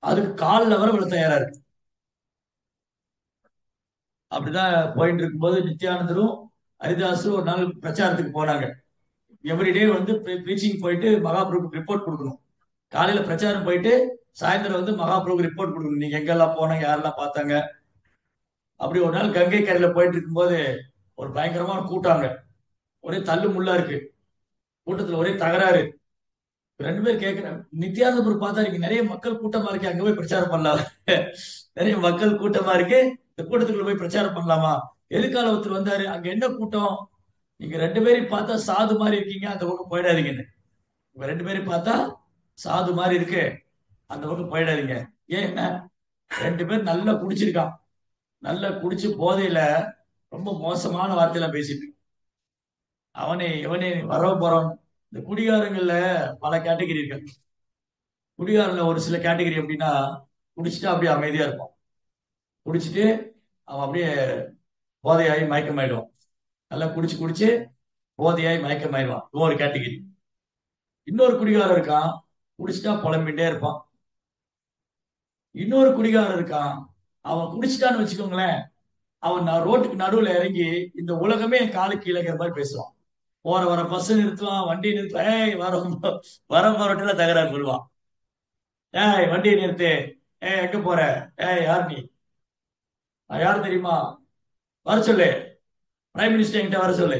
அதுக்கு காலில் வர இவ்வளவு தயாரா இருக்கு. அப்படிதான் போயிட்டு இருக்கும்போது நித்யானந்தரும் ஹரிதாஸும் ஒரு நாள் பிரச்சாரத்துக்கு போனாங்க. எவ்ரிடே வந்து ப்ரீச்சிங் போயிட்டு மகாபிரபுக்கு ரிப்போர்ட் கொடுக்கணும். காலையில பிரச்சாரம் போயிட்டு சாயந்தரம் வந்து மகாபிரபுக்கு ரிப்போர்ட் கொடுக்கணும், நீங்க எங்கெல்லாம் போனாங்க, யாரெல்லாம் பார்த்தாங்க. அப்படி ஒரு நாள் கங்கை கரையில போயிட்டு இருக்கும்போது ஒரு பயங்கரமான கூட்டாங்க, ஒரே தள்ளு முள்ளா இருக்கு, கூட்டத்துல ஒரே தகராறு. ரெண்டு பேர் கேட்கிறேன், நித்யானந்தபுரம் பார்த்தா இருக்கு நிறைய மக்கள் கூட்டமா இருக்கு, அங்க போய் பிரச்சாரம் பண்ணலாம். நிறைய மக்கள் கூட்டமா இருக்கு, இந்த கூட்டத்துக்குள்ள போய் பிரச்சாரம் பண்ணலாமா? எதுக்கால ஒருத்தர் வந்தாரு, அங்க என்ன கூட்டம், நீங்க ரெண்டு பேரையும் பார்த்தா சாது மாதிரி இருக்கீங்க, அந்த பக்கம் போயிடாதீங்கன்னு. உங்க ரெண்டு பேரையும் பார்த்தா சாது மாதிரி இருக்கு, அந்த பக்கம் போயிடாதீங்க. ஏன் என்ன, ரெண்டு பேர் நல்லா குடிச்சிருக்கான், நல்லா குடிச்சு போதையில ரொம்ப மோசமான வார்த்தையில பேசிட்டு இருக்கான். அவனே இவனே வர போறோம். இந்த குடிகாரங்கள்ல பல கேட்டகரி இருக்கு. குடிகாரன்ல ஒரு சில கேட்டகரி எப்படின்னா, குடிச்சிட்டு அப்படியே அமைதியா இருப்பான், குடிச்சிட்டு அவன் அப்படியே போதையாகி மயக்கமாயிடுவான். நல்லா குடிச்சு குடிச்சு போதையாகி மயக்கமாயிடுவான், இவன் ஒரு கேட்டகரி. இன்னொரு குடிகாரன் இருக்கான், குடிச்சிட்டா புலம்பிட்டே இருப்பான். இன்னொரு குடிகாரன் இருக்கான், அவன் குடிச்சிட்டான்னு வச்சுக்கோங்களேன், அவன் ரோட்டுக்கு நடுவுல இறங்கி இந்த உலகமே என் காலு கீழேங்கிற மாதிரி பேசுவான். போற வர பஸ் நிறுத்துவான், வண்டி நிறுத்துவான், ஏய் வர வர போறட்டுல தகராறு சொல்லுவான். ஏய் வண்டியை நிறுத்து, ஏய் எங்க போற, ஏய் யார் நீ, நான் யார் தெரியுமா, வர சொல்லு, பிரைம் மினிஸ்டர் என்கிட்ட வர சொல்லு,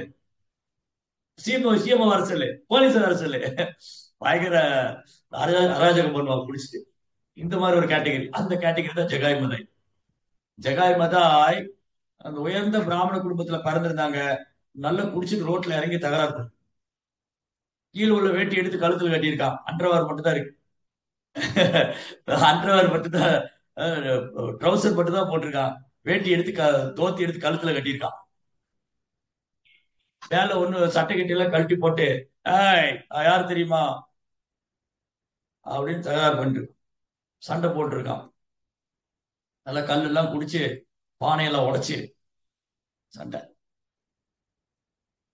சிஎம் வர சொல்லு, போலீஸ் வர சொல்லு. பயங்கர அராஜகம் பண்ணுவான் குடிச்சிட்டு. இந்த மாதிரி ஒரு கேட்டகரி, அந்த கேட்டகரி தான் ஜெகாய் மதாய். ஜெகாய் மதாய் அந்த உயர்ந்த பிராமண குடும்பத்துல பிறந்திருந்தாங்க. நல்லா குடிச்சிட்டு ரோட்ல இறங்கி தகராறு பண்ணு. கீழே உள்ள வேட்டி எடுத்து கழுத்துல கட்டியிருக்கான், அண்டர்வேர் மட்டும் தான் இருக்கு. அண்டர்வேர் மட்டும் தான், ட்ரௌசர் மட்டும் தான் போட்டிருக்கான். வேட்டி எடுத்து தோத்தி எடுத்து கழுத்துல கட்டியிருக்கான். மேல ஒண்ணு சட்டை கட்டி எல்லாம் கழட்டி போட்டு, ஏய் நான் யார் தெரியுமா அப்படின்னு தகராறு பண்ணிட்டு சண்டை போட்டுருக்கான். நல்லா கல்லு எல்லாம் குடிச்சு பானையெல்லாம் உடைச்சு சண்டை.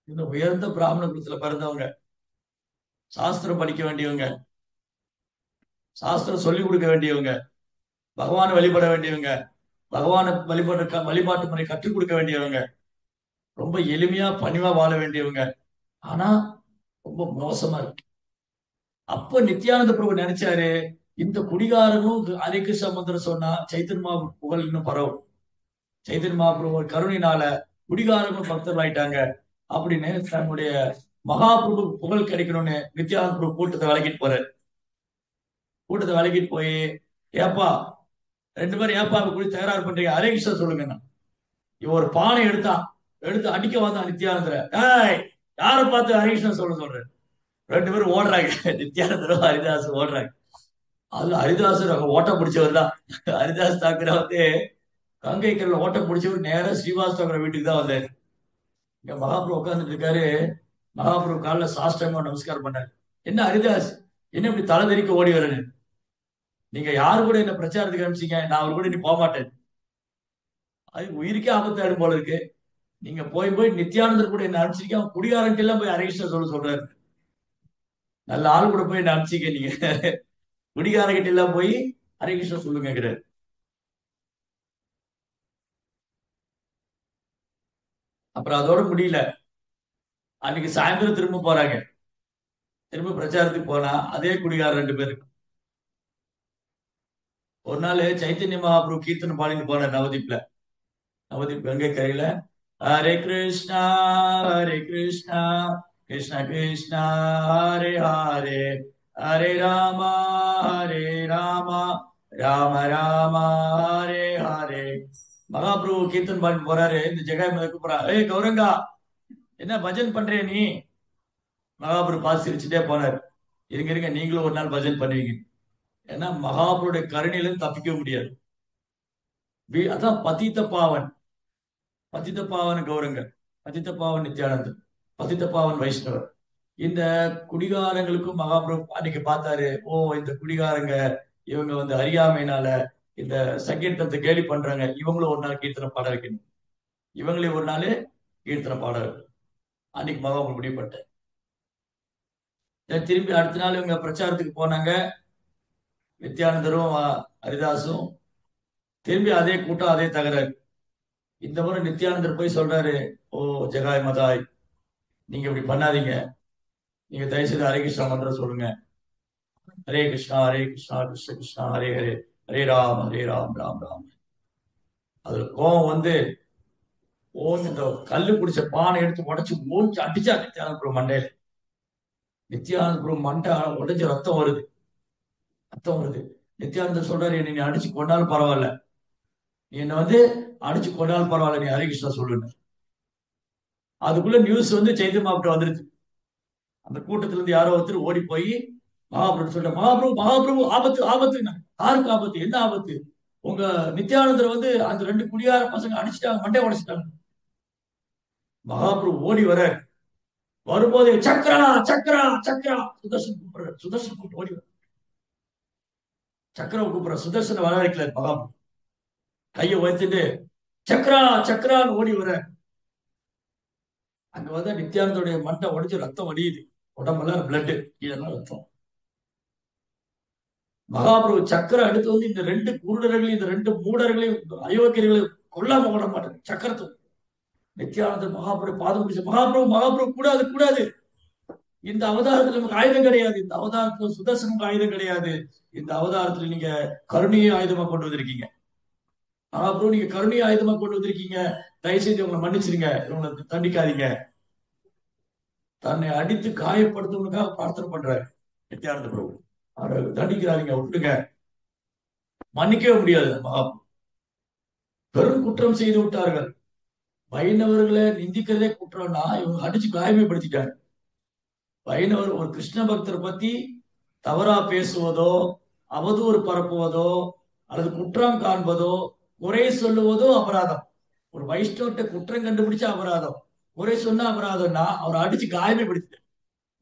இந்த உயர்ந்த பிராமண குலத்துல பிறந்தவங்க, சாஸ்திரம் படிக்க வேண்டியவங்க, சாஸ்திரம் சொல்லிக் கொடுக்க வேண்டியவங்க, பகவானை வழிபட வேண்டியவங்க, பகவானை வழிபாட்டு முறை கற்றுக் கொடுக்க வேண்டியவங்க, ரொம்ப எளிமையா பணிவா வாழ வேண்டியவங்க. ஆனா ரொம்ப மோசமா இருக்கு. அப்ப நித்யானந்த பிரபு நினைச்சாரு, இந்த குடிகாரனும் ஹரிக்கு சமுத்திரம் சொன்னா சைத்தன்ய மகாபிரபு புகழ் இன்னும் பரவும். சைத்தன்ய மகாபிரபு கருணையினால குடிகாரங்களும் பக்தர்கள் ஆயிட்டாங்க அப்படின்னு தன்னுடைய மகாபிரபு புகழ் கிடைக்கணும்னு நித்யானந்த பிரபு கூட்டத்தை விலகிட்டு போறாரு. கூட்டத்தை விலகிட்டு போய், ஏப்பா ரெண்டு பேரும் ஏப்பா இப்ப குடி தகராறு பண்றீங்க, ஹரே கிருஷ்ணா சொல்லுங்க. இவன் ஒரு பானை எடுத்தான், எடுத்து அடிக்க வந்தான் நித்யானந்தர. ஏய் யாரை பார்த்து ஹரே கிருஷ்ணா சொல்றேன். ரெண்டு பேரும் ஓடுறாங்க, நித்யானந்தரும் ஹரிதாஸ் ஓடுறாங்க. அது ஹரிதாசர் அங்க ஓட்டம் பிடிச்சவர் தான். ஹரிதாஸ் தாக்கரே வந்து கங்கை கரையில ஓட்டம் பிடிச்சவர் நேரா ஸ்ரீவாஸ் தாக்கர வீட்டுக்கு தான் வந்தாரு. இங்க மகாபிரபு உட்கார்ந்துட்டு இருக்காரு. மகாபிரபு காலில் சாஷ்டாங்கமா நமஸ்காரம் பண்ணாரு. என்ன ஹரிதாஸ், என்ன இப்படி தலை தெறிக்க ஓடி வரேன்னு, நீங்க யாரு கூட என்ன பிரச்சாரத்துக்கு அனுப்பிச்சீங்க, நான் அவர் கூட நீ போக மாட்டேன், அது உயிருக்கே ஆபத்தாயிடும் போல இருக்கு. நீங்க போய் போய் நித்யானந்தர் கூட என்ன அனுப்பிச்சிருக்கீங்க, அவன் குடியாரன்ட்டு எல்லாம் போய் ஹரிகிருஷ்ணா சொல்றாரு. நல்ல ஆள் கூட போய் என்ன அனுப்பிச்சிக்க, நீங்க குடிகாரங்கிட்ட எல்லாம் போய் ஹரிகிருஷ்ணா சொல்லுங்க. அப்புறம் அதோட முடியல. அன்னைக்கு சாயந்தரம் திரும்ப போறாங்க. திரும்ப பிரச்சாரத்துக்கு போனா அதே குடிகார 2 பேர். ஒரு நாள் சைத்தன்ய மகாபிரபு கீர்த்தனை பாடிட்டு போனார் நவதீப்ல. நவதீப் கங்கை கரையில, ஹரே கிருஷ்ணா ஹரே கிருஷ்ணா கிருஷ்ண கிருஷ்ணா ஹரே ஹரே ஹரே ராமா ஹரே ராமா ராம ராமா ஹரே ஹரே. மகாபிரபு கீர்த்தன் பாடி போறாரு. இந்த ஜெகாய் மத கூப்பிடா, ஏய் கௌரங்கா, என்ன பஜன் பண்றிய நீ? மகாபிரபு பார்த்து சிரிச்சுட்டே போனார். இருங்க இருங்க, நீங்களும் ஒரு நாள் பஜன் பண்ணுவீங்க. ஏன்னா மகாபுருடைய கருணையிலிருந்து தப்பிக்க முடியாது. அதான் பதித்த பாவன். பதித்த பாவன் கௌரங்கர், பதித்த பாவன் நித்யானந்தர், பதித்த பாவன் வைஷ்ணவர். இந்த குடிகாரங்களுக்கும் மகாபிரபு அன்னைக்கு பார்த்தாரு. ஓ, இந்த குடிகாரங்க இவங்க அறியாமையினால இந்த சங்கீர்த்தனத்தை கேலி பண்றாங்க. இவங்களும் ஒரு நாள் கீர்த்தனை பாட வைக்கணும். இவங்களே ஒரு நாள் கீர்த்தனை பாட வைக்கணும். அன்னைக்கு மகாபிரபு முடிவுபட்டார். திரும்பி அடுத்த நாள் இவங்க பிரச்சாரத்துக்கு போனாங்க. நித்யானந்தரும் ஹரிதாசும். திரும்பி அதே கூட்டம், அதே தகராறு. இந்த முறை நித்யானந்தர் போய் சொல்றாரு, ஓ ஜெகாய் மதாய், நீங்க இப்படி பண்ணாதீங்க. நீங்க தயவுசெய்து ஹரே கிருஷ்ணா மந்திரம் சொல்லுங்க. ஹரே கிருஷ்ணா கிருஷ்ண கிருஷ்ணா ஹரே ஹரே ஹரே ராம் ராம் ராம். அதுல கோபம் இந்த கல்லு குடிச்ச பானை எடுத்து உடைச்சு மூச்சு அடிச்சா நித்யானந்த பிரபு மண்டையில. நித்யானந்த பிரபு மண்டை உடைஞ்ச ரத்தம் வருது, ரத்தம் வருது. நித்யானந்தர் சொல்றாரு, நீ அடிச்சு கொண்டாலும் பரவாயில்ல, நீ என்ன அடிச்சு கொண்டாலும் பரவாயில்ல, நீ ஹரே கிருஷ்ணா சொல்லுங்க. அதுக்குள்ள நியூஸ் சைத்தன்ய மாவட்டம் வந்துருச்சு. அந்த கூட்டத்துல இருந்து யாரோ ஒருத்தர் ஓடி போய் மகாபிரபு சொல்ற, மகாபிரபு மகாபிரபு ஆபத்து ஆபத்து. யாருக்கு ஆபத்து? என்ன ஆபத்து? உங்க நித்யானந்தர் அந்த 2 குடியார பசங்க அடிச்சுட்டாங்க, மண்டை உடைச்சிட்டாங்க. மகாபிரபு ஓடி வரும்போது சக்கரா சக்கரா சக்கரா சுதர்சன் கூப்பிடுற, சுதர்சன் கூப்பிட்டு ஓடி சக்கரா கூப்பிடுற. சுதர்சன வர வைக்கல மகாபிரபு. கையை உயர்த்திட்டு சக்கரா சக்கரான்னு ஓடி அங்க நித்யானந்தோடைய மண்டை உடைச்சு ரத்தம் வடியுது. உடம்பெல்லாம் பிளட், இதெல்லாம் ரத்தம். மகாபிரபு சக்கரம் எடுத்து இந்த 2 குருடர்களையும் இந்த 2 மூடர்களையும் அயோக்கியர்களையும் கொல்லாம விட மாட்டாங்க. சக்கரத்தை நித்யானந்தர் மகாபிரபு பாதம் பிடிச்ச, மகாபிரபு மகாபிரபு கூடாது கூடாது, இந்த அவதாரத்துல நமக்கு ஆயுதம் கிடையாது, இந்த அவதாரத்துல சுதர்சனுக்கு ஆயுதம் கிடையாது, இந்த அவதாரத்துல நீங்க கருணையை ஆயுதமா கொண்டு வந்திருக்கீங்க. மகாபிரபு நீங்க கருணையை ஆயுதமா கொண்டு வந்திருக்கீங்க, தயவுசெய்து இவங்களை மன்னிச்சிருங்க, இவங்களை தண்டிக்காதீங்க. தன்னை அடித்து காயப்படுத்துவதற்காக பிரார்த்தனை பண்றாரு நித்யானந்த பிரபு. அவரை தண்டிக்கிறாங்க, விட்டுங்க. மன்னிக்கவே முடியாது. மகாபிரபு பெரும் குற்றம் செய்து விட்டார்கள். வைணவர்களை நிந்திக்கிறதே குற்றம்னா இவங்க அடிச்சு காயமைப்படுத்திட்டாங்க. வைணவர் ஒரு கிருஷ்ண பக்தரை பத்தி தவறா பேசுவதோ, அவதூறு பரப்புவதோ, அல்லது குற்றம் காண்பதோ, குறை சொல்லுவதோ அபராதம். ஒரு வைஷ்ணவத்தை குற்றம் கண்டுபிடிச்ச அபராதம், குறை சொன்ன அபராதம்னா அவரை அடிச்சு காயமைப்படுத்திட்டார்.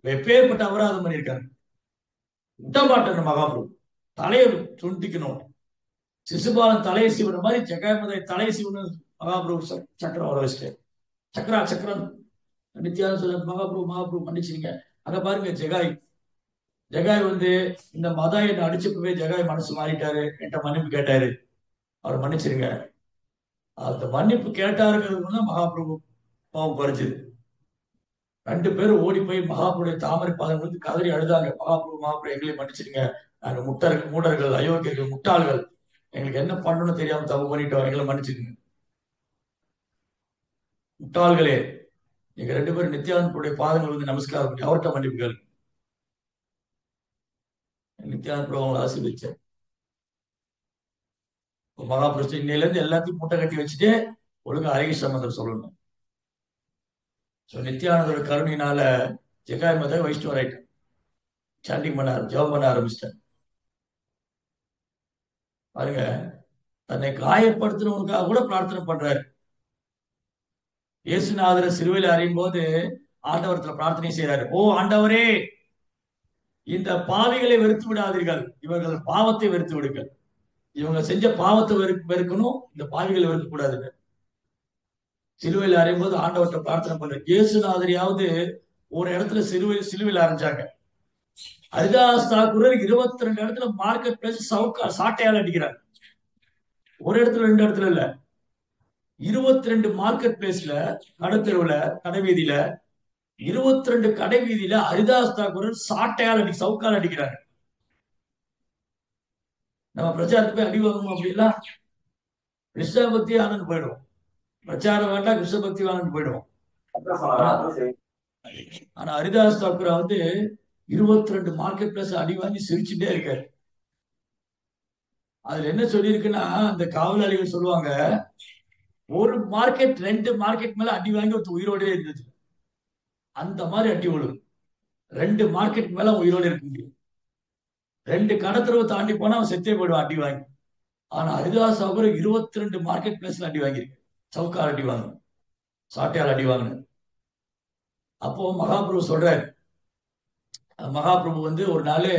எப்பேற்பட்ட அபராதம் பண்ணியிருக்காரு. விட்டமாட்டேன் மகாபிரபு, தலையை சுண்டிக்கணும். சிசுபாலன் தலையை சீவன மாதிரி ஜெகாமதை தலையை சீவன மகாபிரபு சக்கரம் வர வச்சுட்டார். சக்கரா சக்கரம். நித்யானந்த சொல்ல, மகாபிரபு மகாபிரபு மன்னிச்சிருங்க. அங்க பாருங்க, ஜெகாய் ஜெகாய் இந்த மதாய் என்ன அடிச்சப்பவே ஜெகாய் மனசு மாறிட்டாரு, என்கிட்ட மன்னிப்பு கேட்டாரு, அவர் மன்னிச்சிருங்க. அந்த மன்னிப்பு கேட்டாருங்கிறது மகாபிரபு பாவம் குறைச்சது. 2 பேரும் ஓடி போய் மகாபிரபுடைய தாமரை பாதம் கதறி அழுதாங்க. மகாபிரபு மகாபிரபு எங்களையும் மன்னிச்சிருங்க, நாங்க மூடர்கள் அயோக்கியர்கள் முட்டாள்கள், எங்களுக்கு என்ன பண்ணணும்னு தெரியாம தப்பு பண்ணிட்டோம், எங்களை மன்னிச்சிருங்க. முட்டாள்களே, நீங்க 2 பேரும் நித்யானந்தருடைய பாதங்கள் நமஸ்காரம் பண்ணி அவர்கிட்ட மன்னிப்பு கேளுங்க. நித்யானந்த பிரபு அவங்களை ஆசீர்வதிச்சார். மகாபுருஷன் இன்னையில இருந்து எல்லாத்தையும் மூட்டை கட்டி வச்சுட்டு ஒழுங்கா ஹரே கிருஷ்ண மந்திரம் சொல்லணும். நித்யானந்தோட கருணையினால ஜெகாய் மத வைஷ்ணவர் ஆயிட்டான். சாண்டிங் பண்ண ஜெபம் பண்ண ஆரம்பிச்சிட்டான். பாருங்க, தன்னை காயப்படுத்தினவனுக்காக கூட பிரார்த்தனை பண்றாரு. இயேசுநாதரை சிலுவையில் அறையும் போது ஆண்டவரத்துல பிரார்த்தனை செய்யறாரு. ஓ ஆண்டவரே, இந்த பாவிகளை வெறுத்து விடாதீர்கள், இவர்கள் பாவத்தை வெறுத்து விடுங்கள். இவங்க செஞ்ச பாவத்தை வெறுக்கணும், இந்த பாவிகளை வெறுக்க கூடாதுங்க. சிலுவையில் அறையும் போது ஆண்டவர்கிட்ட பிரார்த்தனை பண்ற. இயேசுநாதரையாவது ஒரு இடத்துல சிலுவையில் அரைஞ்சாங்க. ஹரிதாஸ் தாக்கூர் 22 இடத்துல மார்க்கெட் பிளேஸ் சாட்டையால் அடிக்கிறார். ஒரு இடத்துல 2 இடத்துல இல்ல. 22 மார்க்கெட் பிளேஸ்ல, கடத்தெருவுல, கடை வீதியில, 22 கடை வீதியில ஹரிதாஸ் தாக்கூர் சாட்டையால் சவுக்கால் அடிக்கிறாங்க. நம்ம பிரச்சாரத்துக்கு போய் அடி வாங்கணும் அப்படிலாம் கிருஷ்ண பக்தி ஆனந்த் போயிடும். பிரச்சாரம் வேண்டாம், கிருஷ்ண பக்தி ஆனந்த் போயிடும். ஆனா ஆனா ஹரிதாஸ் தாக்கூர் வந்து 22 மார்க்கெட் பிளேஸ் அடி வாங்கி சிரிச்சுட்டே இருக்காரு. அதுல என்ன சொல்லியிருக்குன்னா, அந்த காவலாளிகள் சொல்லுவாங்க, ஒரு மார்க்கெட் 2 மார்க்கெட் மேல அடி வாங்கி ஒருத்தர் உயிரோடே இருந்துச்சு. அந்த மாதிரி அடி விழும். 2 மார்க்கெட் மேல உயிரோடு இருக்க முடியும். 2 கடத்தரவை தாண்டி போனா அவன் செத்தே போயிடுவான் அடி வாங்கி. ஆனா ஹரிதாஸ் அவர் 22 மார்க்கெட் பிளேஸ்ல அடி வாங்கியிருக்கு. சவுக்கால் அடி வாங்கணும், சாட்டையால் அடி வாங்கணும். அப்போ மகாபிரபு சொல்றாரு, மகாபிரபு வந்து ஒரு நாள்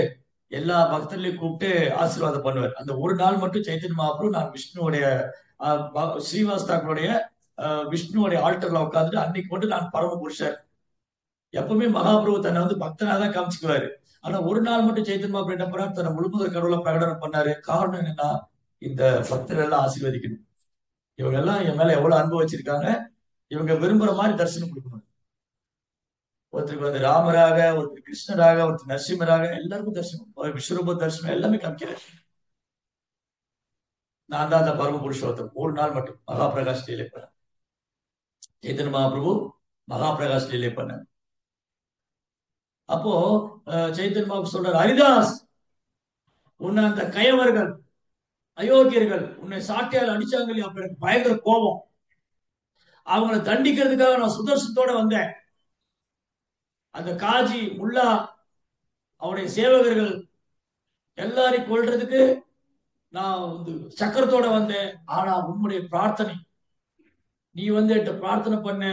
எல்லா பக்தர்களையும் கூப்பிட்டு ஆசீர்வாதம் பண்ணுவார். அந்த ஒரு நாள் மட்டும் சைத்தன்ய மகாபிரபு நான் விஷ்ணுவோடைய ஸ்ரீவாஸ் தாக்கூருடைய விஷ்ணுவோடைய ஆல்டர்ல உட்காந்துட்டு அன்னைக்கு மட்டும் நான் பரம புருஷர். எப்பவுமே மகாபிரபு தன்னை வந்து பக்தனா தான் காமிச்சுக்குவாரு. ஆனா ஒரு நாள் மட்டும் சைத்தன்ய மகாபிரபு என்ன பண்ணாரு, தன்னை முழுமுதல் கடவுளை பிரகடனம் பண்ணாரு. காரணம் என்னன்னா, இந்த பக்தர்கள் எல்லாம் ஆசீர்வதிக்கணும். இவங்க எல்லாம் என் மேல எவ்வளவு அன்பு வச்சிருக்காங்க, இவங்க விரும்புற மாதிரி தரிசனம் கொடுக்கணும். ஒருத்தருக்கு வந்து ராமராக, ஒருத்தர் கிருஷ்ணராக, ஒருத்தர் நரசிம்மராக, எல்லாருக்கும் தரிசனம், விஸ்வரூப தரிசனம் எல்லாமே காமிக்கிறார். நான் தான் அந்த பரம புருஷோத்தம். ஒரு நாள் மட்டும் மகா பிரகாஷ் லீலை பண்ண சைத்தன்ய மகாபிரபு மகா பிரகாஷ் லீலை பண்ண. அப்போ சைத்தன்ய மகாபிரபு சொல்றாரு, ஹரிதாஸ், உன்னை அந்த கயவர்கள், அயோக்கியர்கள் உன்னை சாட்டையால் அடிச்சாங்க இல்லையா, அப்ப எனக்கு பயங்கர கோபம். அவங்களை தண்டிக்கிறதுக்காக நான் சுதர்சனத்தோட வந்தேன். அந்த காஜி முல்லா அவருடைய சேவகர்கள் எல்லாரையும் கொல்றதுக்கு நான் வந்து சக்கரத்தோட வந்தேன். ஆனா உன்னுடைய பிரார்த்தனை, நீ வந்து என்கிட்ட பிரார்த்தனை பண்ண,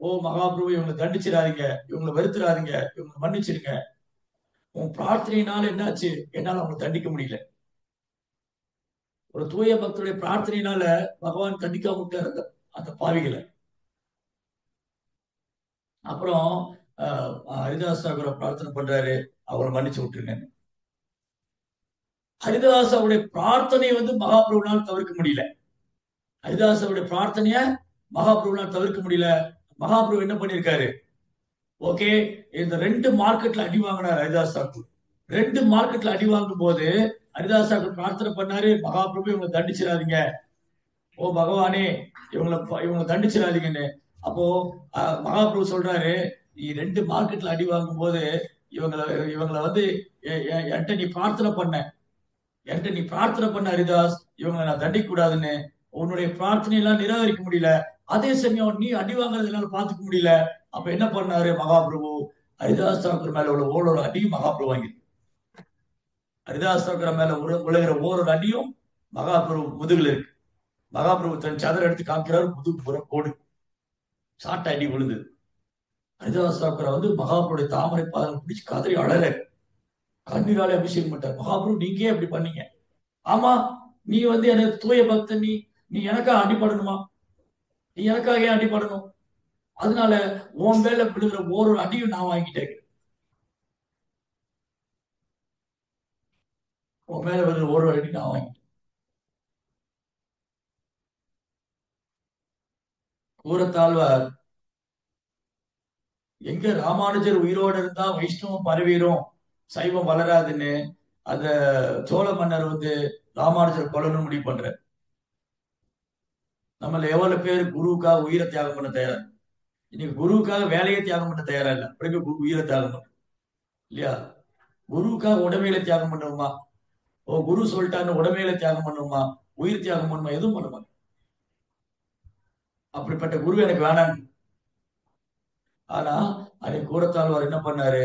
ஓ மகாபிரபு இவங்களை தண்டிச்சிடாதீங்க, இவங்களை வெறுத்துறாதீங்க, இவங்களை மன்னிச்சிருங்க. உன் பிரார்த்தனையினால என்னாச்சு, என்னால அவங்களை தண்டிக்க முடியல. ஒரு தூய பக்தருடைய பிரார்த்தனையினால பகவான் தண்டிக்காம விட்டார் அந்த அந்த பாவிகளை. அப்புறம் ஹரிதாஸ் தாக்கூரை பிரார்த்தனை பண்றாரு, அவரை மன்னிச்சு விட்டுருங்க. ஹரிதாஸ் அவருடைய பிரார்த்தனையை வந்து மகாபிரபுனால் தவிர்க்க முடியல. ஹரிதாஸ் அவருடைய பிரார்த்தனைய மகாபிரபுனால் தவிர்க்க முடியல. மகாபிரபு என்ன பண்ணிருக்காரு, ஓகே, இந்த 2 மார்க்கெட்ல அடி வாங்கினார் ஹரிதாஸ் தாக்கூர். 2 மார்க்கெட்ல அடி வாங்கும் போது ஹரிதாஸ் தாக்கூர் பிரார்த்தனை பண்ணாரு, மகாபிரபு இவங்களை தண்டிச்சிடாதீங்க, ஓ பகவானே இவங்களை தண்டிச்சிடாதீங்கன்னு. அப்போ மகாபிரபு சொல்றாரு, நீ 2 மார்க்கெட்ல அடி வாங்கும் போது இவங்களை இவங்களை வந்து என்கிட்ட நீ பிரார்த்தனை பண்ண, என்கிட்ட நீ பிரார்த்தனை பண்ண ஹரிதாஸ், இவங்களை நான் தண்டிக்க கூடாதுன்னு. உன்னுடைய பிரார்த்தனையெல்லாம் நிராகரிக்க முடியல. அதே சமயம் நீ அடி வாங்குறதுனால பாத்துக்க முடியல. அப்ப என்ன பண்ணாரு மகாபிரபு, ஹரிதாஸ் தாக்கூர் மேல உள்ள ஓரோட அடியும் மகாபிரபு வாங்கி, ஹரிதாஸ் தாக்கூர் மேல உலகிற ஓரோட அடியும் மகாபிரபு முதுகுல இருக்கு. மகாபிரபு தன் சதர் எடுத்து காமிக்கிறாரு, முதுகு புற கோடு சாட்ட அடி விழுந்தது. ஹரிதாஸ் தாக்கூரை வந்து மகாபிரபுடைய தாமரை பாதம் பிடிச்சு கதறி அழற, கண்ணீராலே அபிஷேகம் பண்ணார். மகாபிரபு நீங்க ஏன் அப்படி பண்ணீங்க? ஆமா, நீ வந்து எனக்கு தூய பக்தன், நீ நீ எனக்காக அடிபடணுமா? நீ எனக்காக ஏன் அடிபடணும்? அதனால உன் மேல விழுகிற ஒரு அடியும் நான் வாங்கிட்டேன். உன் மேல விழுகிற ஒரு அடி நான் வாங்கிட்டேன். கூறத்தாழ்வார், எங்க ராமானுஜர் உயிரோடு இருந்தா வைஷ்ணவம் பரவிடும், சைவம் வளராதுன்னு அந்த சோழ மன்னர் வந்து ராமானுஜர் கொல்லணும் முடிவு பண்ற. நம்மள எவ்வளவு பேர் குருவுக்காக உயிரை தியாகம் பண்ண தயாரா? இன்னைக்கு குருவுக்காக வேலையை தியாகம் பண்ண தயாரா இல்ல, அப்படி உயிரை தியாகம் பண்ண இல்லையா? குருவுக்காக உடமையில தியாகம் பண்ணுவோமா? ஓ குரு சொல்லிட்டான்னு உடமையில தியாகம் பண்ணுவோமா? உயிர் தியாகம் பண்ணுமா? எதுவும் பண்ண மாட்டோம். அப்படிப்பட்ட குரு எனக்கு வேணாம். ஆனா அதை கூறத்தாழ்வார் என்ன பண்ணாரு,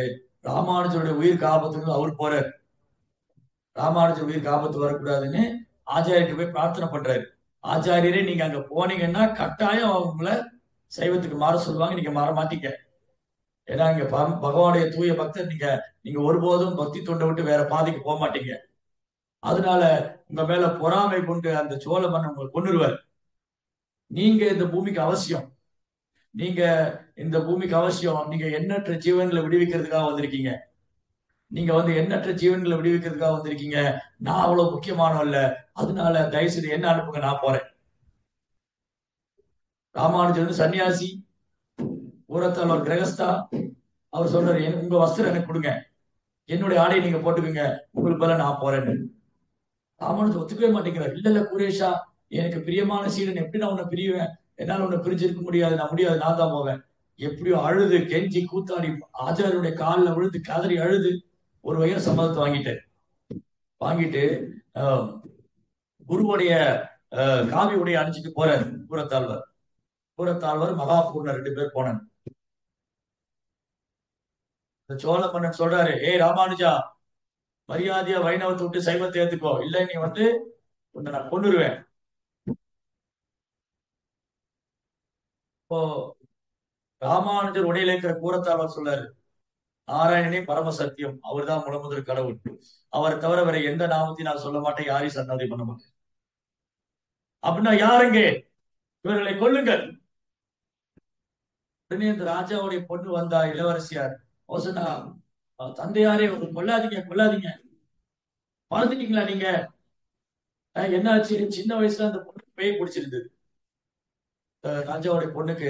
ராமானுஜருடைய உயிருக்கு ஆபத்துக்கு அவர் போறாரு. ராமானுஜர் உயிருக்கு ஆபத்து வரக்கூடாதுன்னு ஆச்சாரியர்கிட்ட போய் பிரார்த்தனை பண்றாரு. ஆச்சாரியரே நீங்க அங்க போனீங்கன்னா கட்டாயம் அவங்கள சைவத்துக்கு மாற சொல்லுவாங்க, நீங்க மாற மாட்டீங்க. ஏன்னா இங்க பகவானுடைய தூய பக்தர், நீங்க நீங்க ஒருபோதும் பக்தி தொண்டை விட்டு வேற பாதைக்கு போக மாட்டீங்க. அதனால உங்க மேல பொறாமை கொண்டு அந்த சோழ மன்னன் உங்களை கொன்னுருவார். நீங்க இந்த பூமிக்கு அவசியம், நீங்க இந்த பூமிக்கு அவசியம். நீங்க எண்ணற்ற ஜீவன்களை விடுவிக்கிறதுக்காக வந்திருக்கீங்க. நீங்க வந்து எண்ணற்ற ஜீவன்களை விடுவிக்கிறதுக்காக வந்திருக்கீங்க. நான் அவ்வளவு முக்கியமானவன் இல்ல, அதனால தயவு செய்து என்ன அனுப்புங்க, நான் போறேன். ராமானுஜர் வந்து சன்னியாசி, ஊரத்தால் ஒரு கிரகஸ்தா. அவர் சொல்றாரு, உங்க வஸ்திரம் எனக்கு கொடுங்க, என்னுடைய ஆடையை நீங்க போட்டுக்கோங்க, உங்களுக்கு பதிலா நான் போறேன்னு. ராமானுஜர் ஒத்துக்கவே மாட்டேங்கிறார். இல்ல இல்ல குரேஷா, எனக்கு பிரியமான சீடன், எப்படி நான் உன்னை பிரிவேன்? என்னால உன்னை பிரிஞ்சிருக்க முடியாது, நான் முடியாது, நான் தான் போவேன். எப்படியோ அழுது கெஞ்சி கூத்தாடி ஆச்சாரியருடைய காலில் விழுந்து கதறி அழுது ஒரு வகையில சம்மதத்தை வாங்கிட்டார். வாங்கிட்டு குருவுடைய காவி உடைய அணிஞ்சிட்டு போறாரு கூரத்தாழ்வார். கூரத்தாழ்வார் மகாபூர்ணர் 2 பேர் போனாங்க. இந்த சோழ மன்னன் சொல்றாரு, ஏய் ராமானுஜா, மரியாதையா வைணவத்தை விட்டு சைவத்தை ஏத்துக்கோ, இல்ல நீ வந்து உன்னை நான் கொன்னுருவேன். இப்போ ராமானுஜர் உடையில இருக்கிற கூரத்தாழ்வார் சொல்றாரு, நாராயணனே பரம சத்தியம், அவர்தான் முழுமுதல் கடவுள், அவரை தவிர வேற எந்த நாமத்தையும் நான் சொல்ல மாட்டேன், யாரையும் சன்னதி பண்ண மாட்டேன். அப்படின்னா யாருங்க, இவர்களை கொல்லுங்கள். உடனே இந்த ராஜாவுடைய பொண்ணு வந்தா, இளவரசியார். அவ சொன்னா, தந்தையாரே கொல்லாதீங்க கொல்லாதீங்க, மறந்துட்டீங்களா நீங்க? என்னாச்சு? சின்ன வயசுல அந்த பொண்ணுக்கு பேய் பிடிச்சிருந்தது. ராஜாவுடைய பொண்ணுக்கு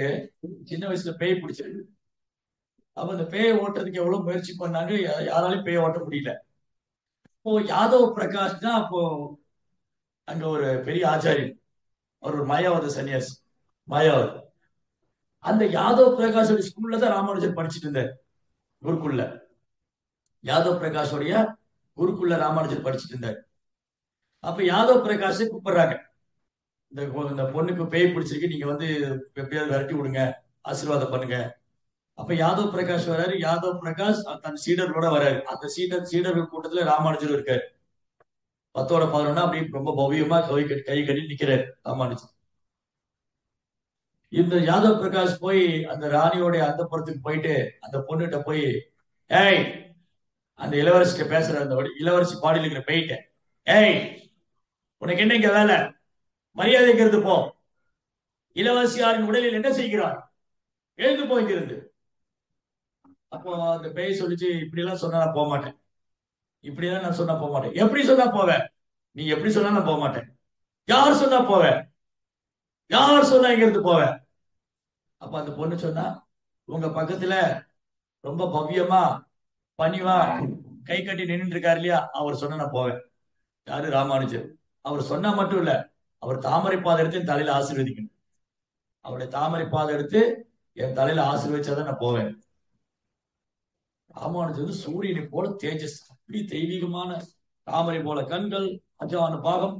சின்ன வயசுல பேய் பிடிச்சிருக்கு. அப்ப அந்த பேயை ஓட்டுறதுக்கு எவ்வளவு முயற்சி பண்ணாங்க, யாராலையும் பேயை ஓட்ட முடியல. இப்போ யாதவ் பிரகாஷ் தான் அப்போ அங்க ஒரு பெரிய ஆச்சாரியன், அவர் ஒரு மாயாவத சன்னியாசி, மாயாவத். அந்த யாதவ் பிரகாஷோட ஸ்கூல்ல தான் ராமானுஜர் படிச்சுட்டு இருந்தார், குருக்குள்ள. யாதவ் பிரகாஷோடைய குருக்குள்ள ராமானுஜர் படிச்சுட்டு இருந்தார். அப்ப யாதவ் பிரகாஷை கூப்பிடுறாங்க, இந்த இந்த பொண்ணுக்கு பேய் பிடிச்சிருக்கு, நீங்க வந்து எப்படியாவது விரட்டி விடுங்க, ஆசீர்வாதம் பண்ணுங்க. அப்ப யாதவ் பிரகாஷ் வராரு. யாதவ் பிரகாஷ் தன் சீடர்களோட வராரு. அந்த சீடர்கள் கூட்டத்துல ராமானுஜர் இருக்காரு. 10 11 அப்படி ரொம்ப பவ்யமா கை கட்டி நிக்கிறாரு ராமானுஜர். இந்த யாதவ் பிரகாஷ் போய் அந்த ராணியோட அந்த புறத்துக்கு போயிட்டு அந்த பொண்ணுகிட்ட போய், ஏய், அந்த இளவரசிட்ட பேசுற, அந்த இளவரசி பாடியில் இருக்கிற போயிட்டேன், ஏய், உனக்கு என்ன இங்க வேலை? மரியாதைக்கிறது போ. இளவரசியாரின் உடலில் என்ன செய்கிறார்? எழுந்து போய்கிறது. அப்போ அந்த பேய் சொல்லிச்சு, இப்படி எல்லாம் சொன்னா நான் போக மாட்டேன், இப்படிதான் நான் சொன்னா போக மாட்டேன். எப்படி சொன்னா போவேன்? நீ எப்படி சொன்னா நான் போக மாட்டேன். யார் சொன்னா போவேன்? யார் சொன்னா இங்க இருந்து போவேன்? அப்ப அந்த பொண்ணு சொன்னா, உங்க பக்கத்துல ரொம்ப பவ்யமா பணிவா கை கட்டி நின்று இருக்காரு இல்லையா, அவர் சொன்ன நான் போவேன். யாரு? ராமானுஜர். அவர் சொன்னா மட்டும் இல்ல, அவர் தாமரை பாதை எடுத்து என் தலையில ஆசீர்வதிக்கணும். அவருடைய தாமரை பாதை எடுத்து என் தலையில ஆசீர்வதிச்சாதான் நான் போவேன். ராமானுஜர் வந்து சூரியனை போல தேஜஸ், அப்படி தெய்வீகமான தாமரை போல கண்கள், அஜான பாகம்,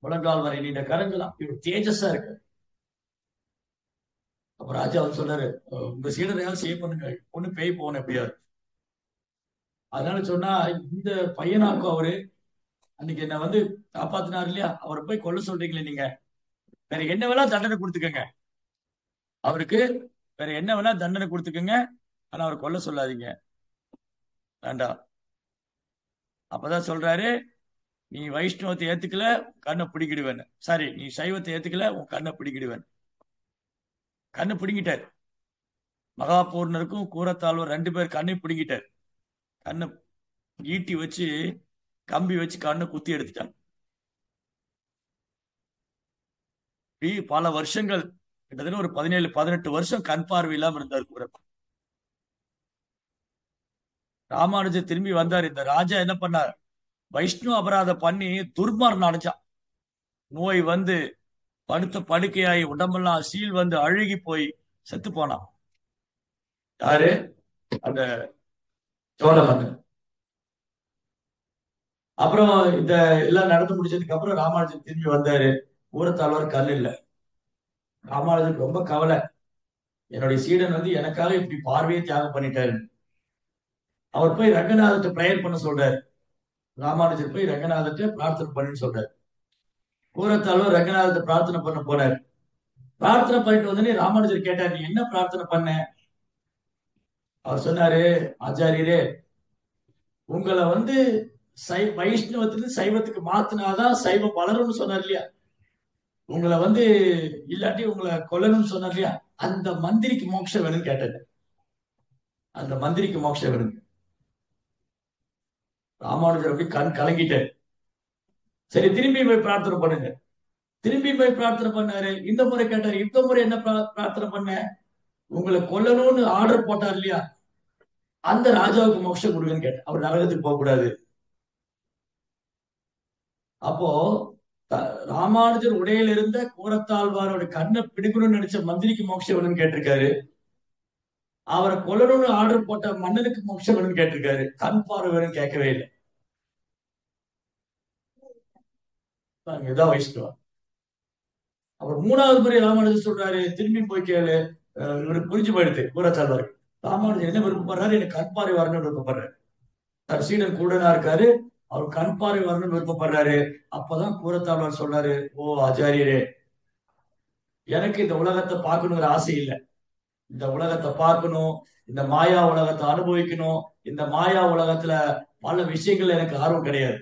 முழங்கால் வரை நீண்ட கரங்கள், அப்படி ஒரு தேஜஸா இருக்கு. அப்ப ராஜா வந்து சொன்னாரு, உங்க சீடரையாவது செய்ய பண்ணுங்க, பொண்ணு பேய் போன எப்படியாவது. அதனால சொன்னா, இந்த பையனாக்கும் அவரு அன்னைக்கு என்ன வந்து காப்பாத்தினாரு இல்லையா, அவரை போய் கொல்ல சொல்றீங்களே நீங்க, வேற என்ன வேணா தண்டனை கொடுத்துக்கங்க அவருக்கு, வேற என்ன வேணா தண்டனை கொடுத்துக்கங்க, ஆனா அவரை கொல்ல சொல்லாதீங்க, வேண்டாம். அப்பதான் சொல்றாரு, நீ வைஷ்ணவத்தை ஏத்துக்கல, கண்ணை பிடிக்கிடுவேன். சாரி, நீ சைவத்தை ஏத்துக்கல, உன் கண்ணை பிடிக்கிடுவேன். கண்ணை பிடிங்கிட்டார். மகாபூர்ணருக்கும் கூரத்தாழ்வார் 2 பேர் கண்ணை பிடிங்கிட்டார். கண்ணை ஈட்டி வச்சு கம்பி வச்சு கண்ணை குத்தி எடுத்துட்டாங்க. பல வருஷங்கள், கிட்டத்தட்ட ஒரு 17 18 வருஷம் கண் பார்வை இல்லாம இருந்தார் கூட. ராமானுஜர் திரும்பி வந்தார். இந்த ராஜா என்ன பண்ணார்? வைஷ்ணவ அபராதம் பண்ணி துர்மரணம் அடைஞ்சான். நோய் வந்து படுத்த படுக்கையாகி உடம்பெல்லாம் சீல் வந்து அழுகி போய் செத்து போனான். யாரு? அந்த சோழ மன்னன். அப்புறம் இந்த எல்லாம் நடந்து முடிச்சதுக்கு அப்புறம் ராமானுஜர் திரும்பி வந்தாரு. ஊரத்தாழ்வார் கல் இல்ல. ராமானுஜருக்கு ரொம்ப கவலை, என்னுடைய சீடன் வந்து எனக்காக இப்படி பார்வையை தியாகம் பண்ணிட்டாரு. அவர் போய் ரங்கநாதத்தை பிரேயர் பண்ண சொல்றாரு. ராமானுஜர் போய் ரங்கநாதத்தை பிரார்த்தனை பண்ணுன்னு சொல்றாரு. கூரத்தாழ்வார் ரங்கநாதத்தை பிரார்த்தனை பண்ண போனார். பிரார்த்தனை பண்ணிட்டு வந்தோடனே ராமானுஜர் கேட்டார், நீ என்ன பிரார்த்தனை பண்ண? அவர் சொன்னாரு, ஆச்சாரியரே, உங்களை வந்து வைஷ்ணவத்திலிருந்து சைவத்துக்கு மாத்தினாதான் சைவம் வளரும்னு சொன்னார் இல்லையா, உங்களை வந்து இல்லாட்டி உங்களை கொல்லணும்னு சொன்னார் இல்லையா, அந்த மந்திரிக்கு மோட்சம் வேணும்னு கேட்டது. அந்த மந்திரிக்கு மோட்சம் வேணும். ராமானுஜர் அப்படி கண் கலங்கிட்டார். சரி, திரும்பி போய் பிரார்த்தனை பண்ணுங்க. திரும்பி போய் பிரார்த்தனை பண்ணாரு. இந்த முறை கேட்டாரு. இந்த முறை என்ன பிரார்த்தனை பண்ண? உங்களை கொல்லணும்னு ஆர்டர் போட்டார் இல்லையா, அந்த ராஜாவுக்கு மோட்சம் கொடுங்கன்னு கேட்டார். அவர் நரகத்துக்கு போக கூடாது. அப்போ ராமானுஜர் உடையில இருந்த கூரத்தாழ்வாரோட கண்ணை பிடிக்கணும்னு நினைச்ச மந்திரிக்கு மோட்சம் வேணும்னு கேட்டிருக்காரு. அவரை கொல்லணும்னு ஆர்டர் போட்ட மன்னனுக்கு மோட்சம் வேணும்னு கேட்டிருக்காரு. கண் பார்வை வேணும்னு கேட்கவே இல்லை. இதான் வைஷ்ணவா. அவர் மூணாவது முறை ராமானுஜர் சொல்றாரு, திரும்பி போய் கேளு. இவருக்கு புரிஞ்சு போயிடுது கூரத்தாழ்வார். ராமானுஜர் என்ன விருப்பப்படுறாரு? எனக்கு கண் பார்வை வரணும்னு விருப்பப்படுறாரு. தன் சீடன் கூடனா இருக்காரு, அவர் கண் பார்வை வரணும்னு விருப்பப்படுறாரு. அப்பதான் கூரத்தாழ்வார் சொல்றாரு, ஓ ஆச்சாரியரே, எனக்கு இந்த உலகத்தை பார்க்கணுங்கிற ஆசை இல்லை. இந்த உலகத்தை பார்க்கணும், இந்த மாயா உலகத்தை அனுபவிக்கணும், இந்த மாயா உலகத்துல பல விஷயங்கள் எனக்கு ஆர்வம் கிடையாது.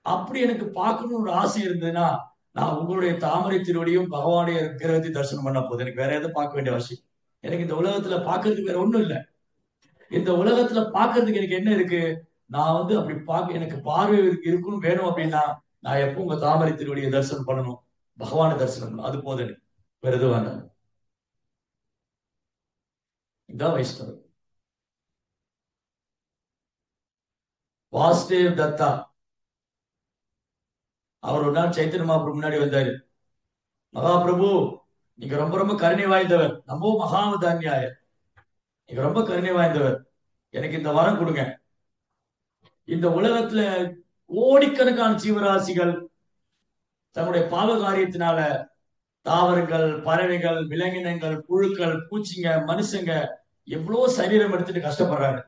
அப்படி எனக்கு பார்க்கணும்னு ஒரு ஆசை இருந்ததுன்னா, நான் உங்களுடைய தாமரை திருவடியும் பகவானுடைய கிரகத்தை தரிசனம் பண்ண போது எனக்கு வேற எதுவும் பார்க்க வேண்டிய அவசியம். எனக்கு இந்த உலகத்துல பார்க்கறதுக்கு வேற ஒண்ணும் இல்லை. இந்த உலகத்துல பார்க்கறதுக்கு எனக்கு என்ன இருக்கு? நான் அப்படி பார்க்க எனக்கு பார்வை இருக்கணும் வேணும் அப்படின்னா, நான் எப்போ உங்க தாமரை திருவடியை தரிசனம் பண்ணணும், பகவானை தரிசனம் பண்ணணும், அது போதும் எனக்கு. வேற எதுவும் வேண்டாம். இதான் வைஷ்ணவம். வாசுதேவ் தத்தா அவர் ஒரு நாள் சைத்தன்ய மகாபிரபு முன்னாடி வந்தாரு. மகாபிரபு, நீங்க ரொம்ப ரொம்ப கருணை வாய்ந்தவர், நம்ம மகாவதான்யாய, நீங்க ரொம்ப கருணை வாய்ந்தவர், எனக்கு இந்த வரம் கொடுங்க. இந்த உலகத்துல கோடிக்கணக்கான ஜீவராசிகள் தன்னுடைய பாவ காரியத்தினால தாவரங்கள், பறவைகள், விலங்கினங்கள், புழுக்கள், பூச்சிங்க, மனுஷங்க எவ்வளவு சரீரம் எடுத்துட்டு கஷ்டப்படுறாங்க.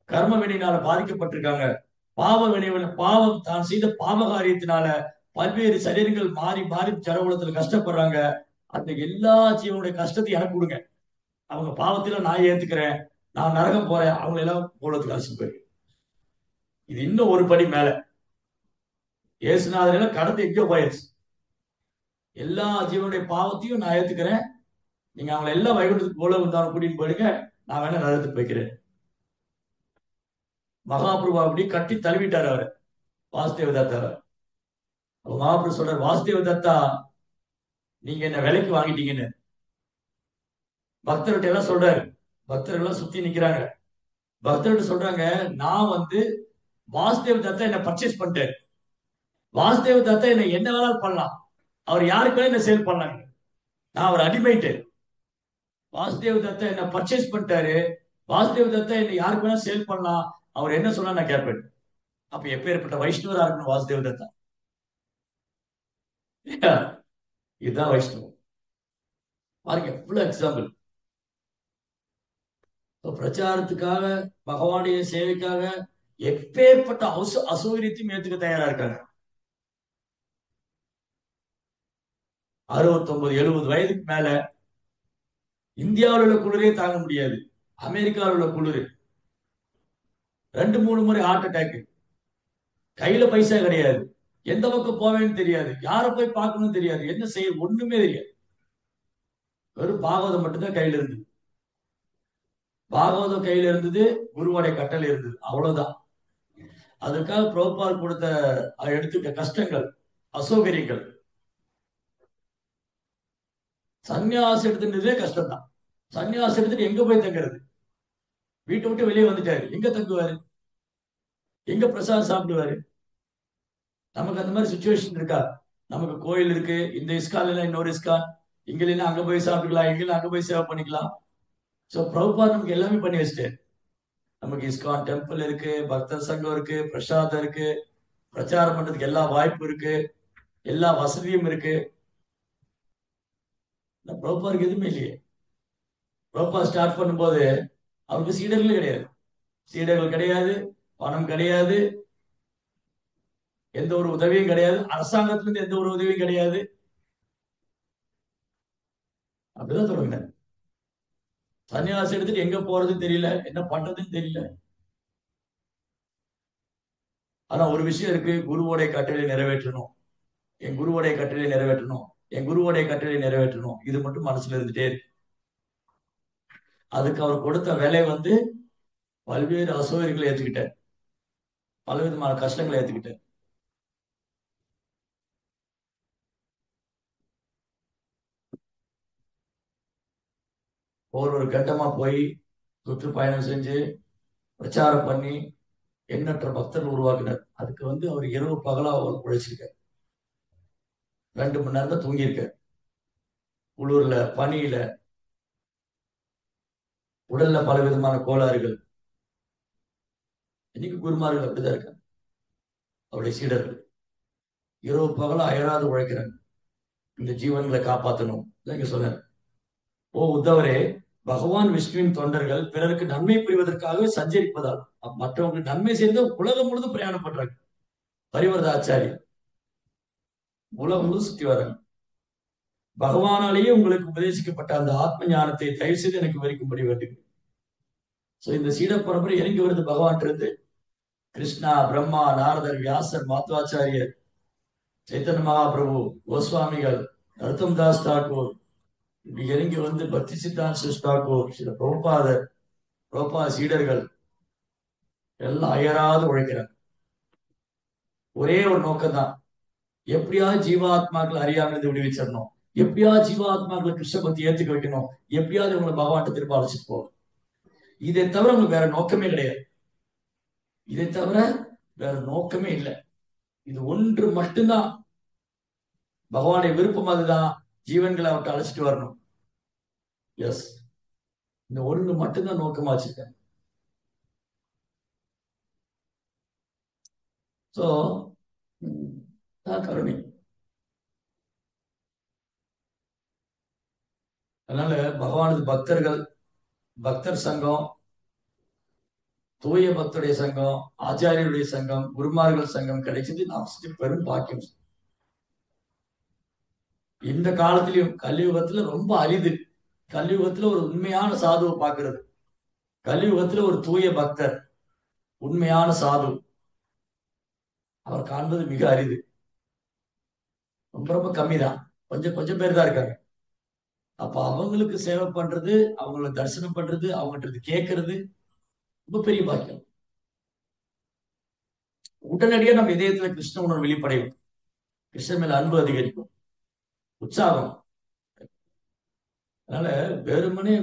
கர்ம வினையினால பாதிக்கப்பட்டிருக்காங்க. பாவம் தான் செய்த பாவ காரியத்தினால பல்வேறு சரீரங்கள் மாறி மாறி ஜடகுலத்துல கஷ்டப்படுறாங்க. அந்த எல்லா ஜீவனுடைய கஷ்டத்தையும் எனக்கு கொடுங்க. அவங்க பாவத்தில நான் ஏத்துக்கிறேன், நான் நரகம் போறேன், அவங்க எல்லாம் போலத்துக்கு அழைச்சிட்டு போயிரு. இது இன்னும் ஒரு படி மேல. இயேசுநாதர் கடந்து எங்கேயோ போயிடுச்சு. எல்லா ஜீவனுடைய பாவத்தையும் நான் ஏத்துக்கிறேன், நீங்க அவங்களை எல்லாம் வைகுண்டத்துக்கு போல வந்தாலும் கூட்டின்னு போயிடுங்க, நான் வேணா நரகத்துக்கு போய்க்கிறேன். மகாபிரபு அப்படி கட்டி தழுவிட்டார் அவர் வாசுதேவ தத்தாவை. மகாபிரபு சொல்றார், வாசுதேவ தத்தா, நீங்க என்ன விலைக்கு வாங்கிட்டீங்கன்னு பக்தர்கிட்ட எல்லாம் சொல்றாரு. பக்தர்கள் எல்லாம் சுத்தி நிக்கிறாங்க. பக்தர்கிட்ட சொல்றாங்க, நான் வாசுதேவ தத்தா என்ன பர்ச்சேஸ் பண்ணிட்டாரு. வாசுதேவ தத்தா என்ன வேணாலும் பண்ணலாம், அவர் யாருக்கு வேணா என்ன சேல் பண்ணாங்க, நான் அவர் அடிமைட்டு. வாசுதேவ தத்தா என்ன பர்ச்சேஸ் பண்ணிட்டாரு, வாசுதேவ தத்தா என்ன யாருக்கு வேணா சேல் பண்ணலாம், அவர் என்ன சொன்னா நான் கேட்பேன். அப்ப எப்பேற்பட்ட வைஷ்ணவரா இருக்கணும் வாசுதேவ தத்தா. இதுதான் வைஷ்ணவம். பாருங்க எவ்வளவு எக்ஸாம்பிள். பிரச்சாரத்துக்காக, பகவானுடைய சேவைக்காக எப்பேற்பட்ட அசௌகரியத்தையும் ஏத்துக்க தயாரா இருக்காங்க. 69 70 வயதுக்கு மேல இந்தியாவில் உள்ள குளிரே தாங்க முடியாது. அமெரிக்காவில் உள்ள குளிர், 2 3 முறை ஹார்ட் அட்டாக், கையில பைசா கிடையாது, எந்த பக்கம் போவேன்னு தெரியாது, யாரை போய் பார்க்கணும்னு தெரியாது, என்ன செய்ய ஒண்ணுமே தெரியாது. வெறும் பாகவதம் மட்டும்தான் கையில இருந்தது. பாகவதம் கையில இருந்தது, குருவோடைய கட்டளை இருந்தது, அவ்வளவுதான். அதுக்காக பிரபுபால் கொடுத்த எடுத்துக்க கஷ்டங்கள், அசௌகரியங்கள். சன்னியாசம் எடுத்துட்டதே கஷ்டம் தான். சன்னியாசம் எடுத்துட்டு எங்க போய் தங்குறது? வீட்டை விட்டு வெளியே வந்துட்டாரு, எங்க தங்குவாரு? எங்க பிரசாதம் சாப்பிடுவாரு? நமக்கு அந்த மாதிரி சுச்சுவேஷன் இருக்கா? நமக்கு கோயில் இருக்கு, இந்த இஸ்கான் இன்னொரு இஸ்கான், இங்க இல்லைன்னா அங்க போய் சாப்பிட்டுக்கலாம், இங்க அங்க போய் சேவை பண்ணிக்கலாம். சோ பிரபுபாத் நமக்கு எல்லாமே பண்ணி வச்சுட்டாரு. நமக்கு இஸ்கான் டெம்பிள் இருக்கு, பக்தர் சங்கம் இருக்கு, பிரசாதம் இருக்கு, பிரச்சாரம் பண்றதுக்கு எல்லா வாய்ப்பு இருக்கு, எல்லா வசதியும் இருக்கு. பிரபுபாருக்கு எதுவுமே இல்லையே. பிரபுபா ஸ்டார்ட் பண்ணும்போது அவருக்கு சீடர்கள் கிடையாது, சீடர்கள் கிடையாது, பணம் கிடையாது, எந்த ஒரு உதவியும் கிடையாது, அரசாங்கத்திலிருந்து எந்த ஒரு உதவியும் கிடையாது. அப்படிதான் தொடங்கினார். சன்னியாசம் எடுத்துட்டு எங்க போறதுன்னு தெரியல, என்ன பண்றதுன்னு தெரியல. ஆனா ஒரு விஷயம் இருக்கு, குருவோடைய கட்டளை நிறைவேற்றணும், என் குருவோடைய கட்டளை நிறைவேற்றணும், என் குருவோடைய கட்டளை நிறைவேற்றணும், இது மட்டும் மனசுல இருந்துட்டே இருக்கு. அதுக்கு அவர் கொடுத்த வேலை பல்வேறு அசௌகரியங்களை ஏத்துக்கிட்டார், பலவிதமான கஷ்டங்களை ஏத்துக்கிட்டார். ஒரு கட்டமா போய் சுற்றுப்பயணம் செஞ்சு பிரச்சாரம் பண்ணி எண்ணற்ற பக்தர்கள் உருவாக்கினார். அதுக்கு அவர் இரவு பகலா உழைச்சிருக்கார். 2 மணி நேரம் தான் தூங்கியிருக்கார். குளிர்ல, பனியில, உடல்ல பல விதமான கோளாறுகள். இன்னைக்கு குருமார்கள் அப்படிதான் இருக்காங்க. அவருடைய சீடர்கள் இரவு பகலா அயராது உழைக்கிறாங்க. இந்த ஜீவன்களை காப்பாற்றணும். இங்க சொன்னார், ஓ உத்தவரே, பகவான் விஷ்ணுவின் தொண்டர்கள் பிறருக்கு நன்மை புரிவதற்காகவே சஞ்சரிப்பதால் மற்றவங்களுக்கு நன்மை செய்து உலகம் முழுதும் பிரயாணம் பண்றாங்க. பரிவரத ஆச்சாரியம் உலகம் முழுதும் சுத்தி வர்றாங்க. பகவானாலேயே உங்களுக்கு உபதேசிக்கப்பட்ட அந்த ஆத்ம ஞானத்தை தயவு செய்து எனக்கு விவரிக்கும்படி வேண்டும். சோ இந்த சீட பரம்பரை இறங்கி வருது பகவான் இருந்து. கிருஷ்ணா, பிரம்மா, நாரதர், வியாசர், மாத்வாச்சாரியர், சைத்தன்ய மகாபிரபு, கோஸ்வாமிகள், நரோத்தம் தாஸ் தாக்கூர், இப்படி இறங்கி பக்தி சித்தாந்த தாக்கூர், சில பிரபுபாதர், பிரபா சீடர்கள் எல்லாம் அயராது உழைக்கிறாங்க. ஒரே ஒரு நோக்கம் தான், எப்படியாவது ஜீவாத்மாக்கள் அறியாமல் விடுவிச்சிடணும், எப்படியாவது ஜீவாத்மாக்களை கிருஷ்ண பக்தி ஏத்துக்க வைக்கணும், எப்படியாவது இவங்களை பகவான் திரும்ப அழைச்சிட்டு போகணும். இதை தவிர உங்களுக்கு வேற நோக்கமே கிடையாது. இதை தவிர வேற நோக்கமே இல்லை. இது ஒன்று மட்டும்தான். பகவானுடைய விருப்பம் அதுதான், ஜீவன்களை அவர்கிட்ட அழைச்சிட்டு வரணும். எஸ், இந்த ஒன்று மட்டும்தான் நோக்கமா வச்சிருக்கேன். சோ கருணை. அதனால பகவானது பக்தர்கள், பக்தர் சங்கம், தூய பக்தருடைய சங்கம், ஆச்சாரியருடைய சங்கம், குருமார்கள் சங்கம் கிடைச்சது நாம் பெரும் பாக்கியம். இந்த காலத்திலையும் கலியுகத்துல ரொம்ப அரிது. கலியுகத்துல ஒரு உண்மையான சாதுவை பார்க்கிறது. கலியுகத்துல ஒரு தூய பக்தர், உண்மையான சாது அவர் காண்பது மிக அரிது. ரொம்ப ரொம்ப கம்மி தான். கொஞ்சம் கொஞ்சம் பேர் தான் இருக்காங்க. அப்ப அவங்களுக்கு சேவை பண்றது, அவங்கள தரிசனம் பண்றது, அவங்ககிட்ட கேட்கறது ரொம்ப பெரிய பாக்கியம். உடனடியாக நம்ம இதயத்துல கிருஷ்ண உணர்வு வெளிப்படையும், கிருஷ்ணன் மேல அன்பு அதிகரிக்கும், உற்சாகம். அதனால வெறுமனே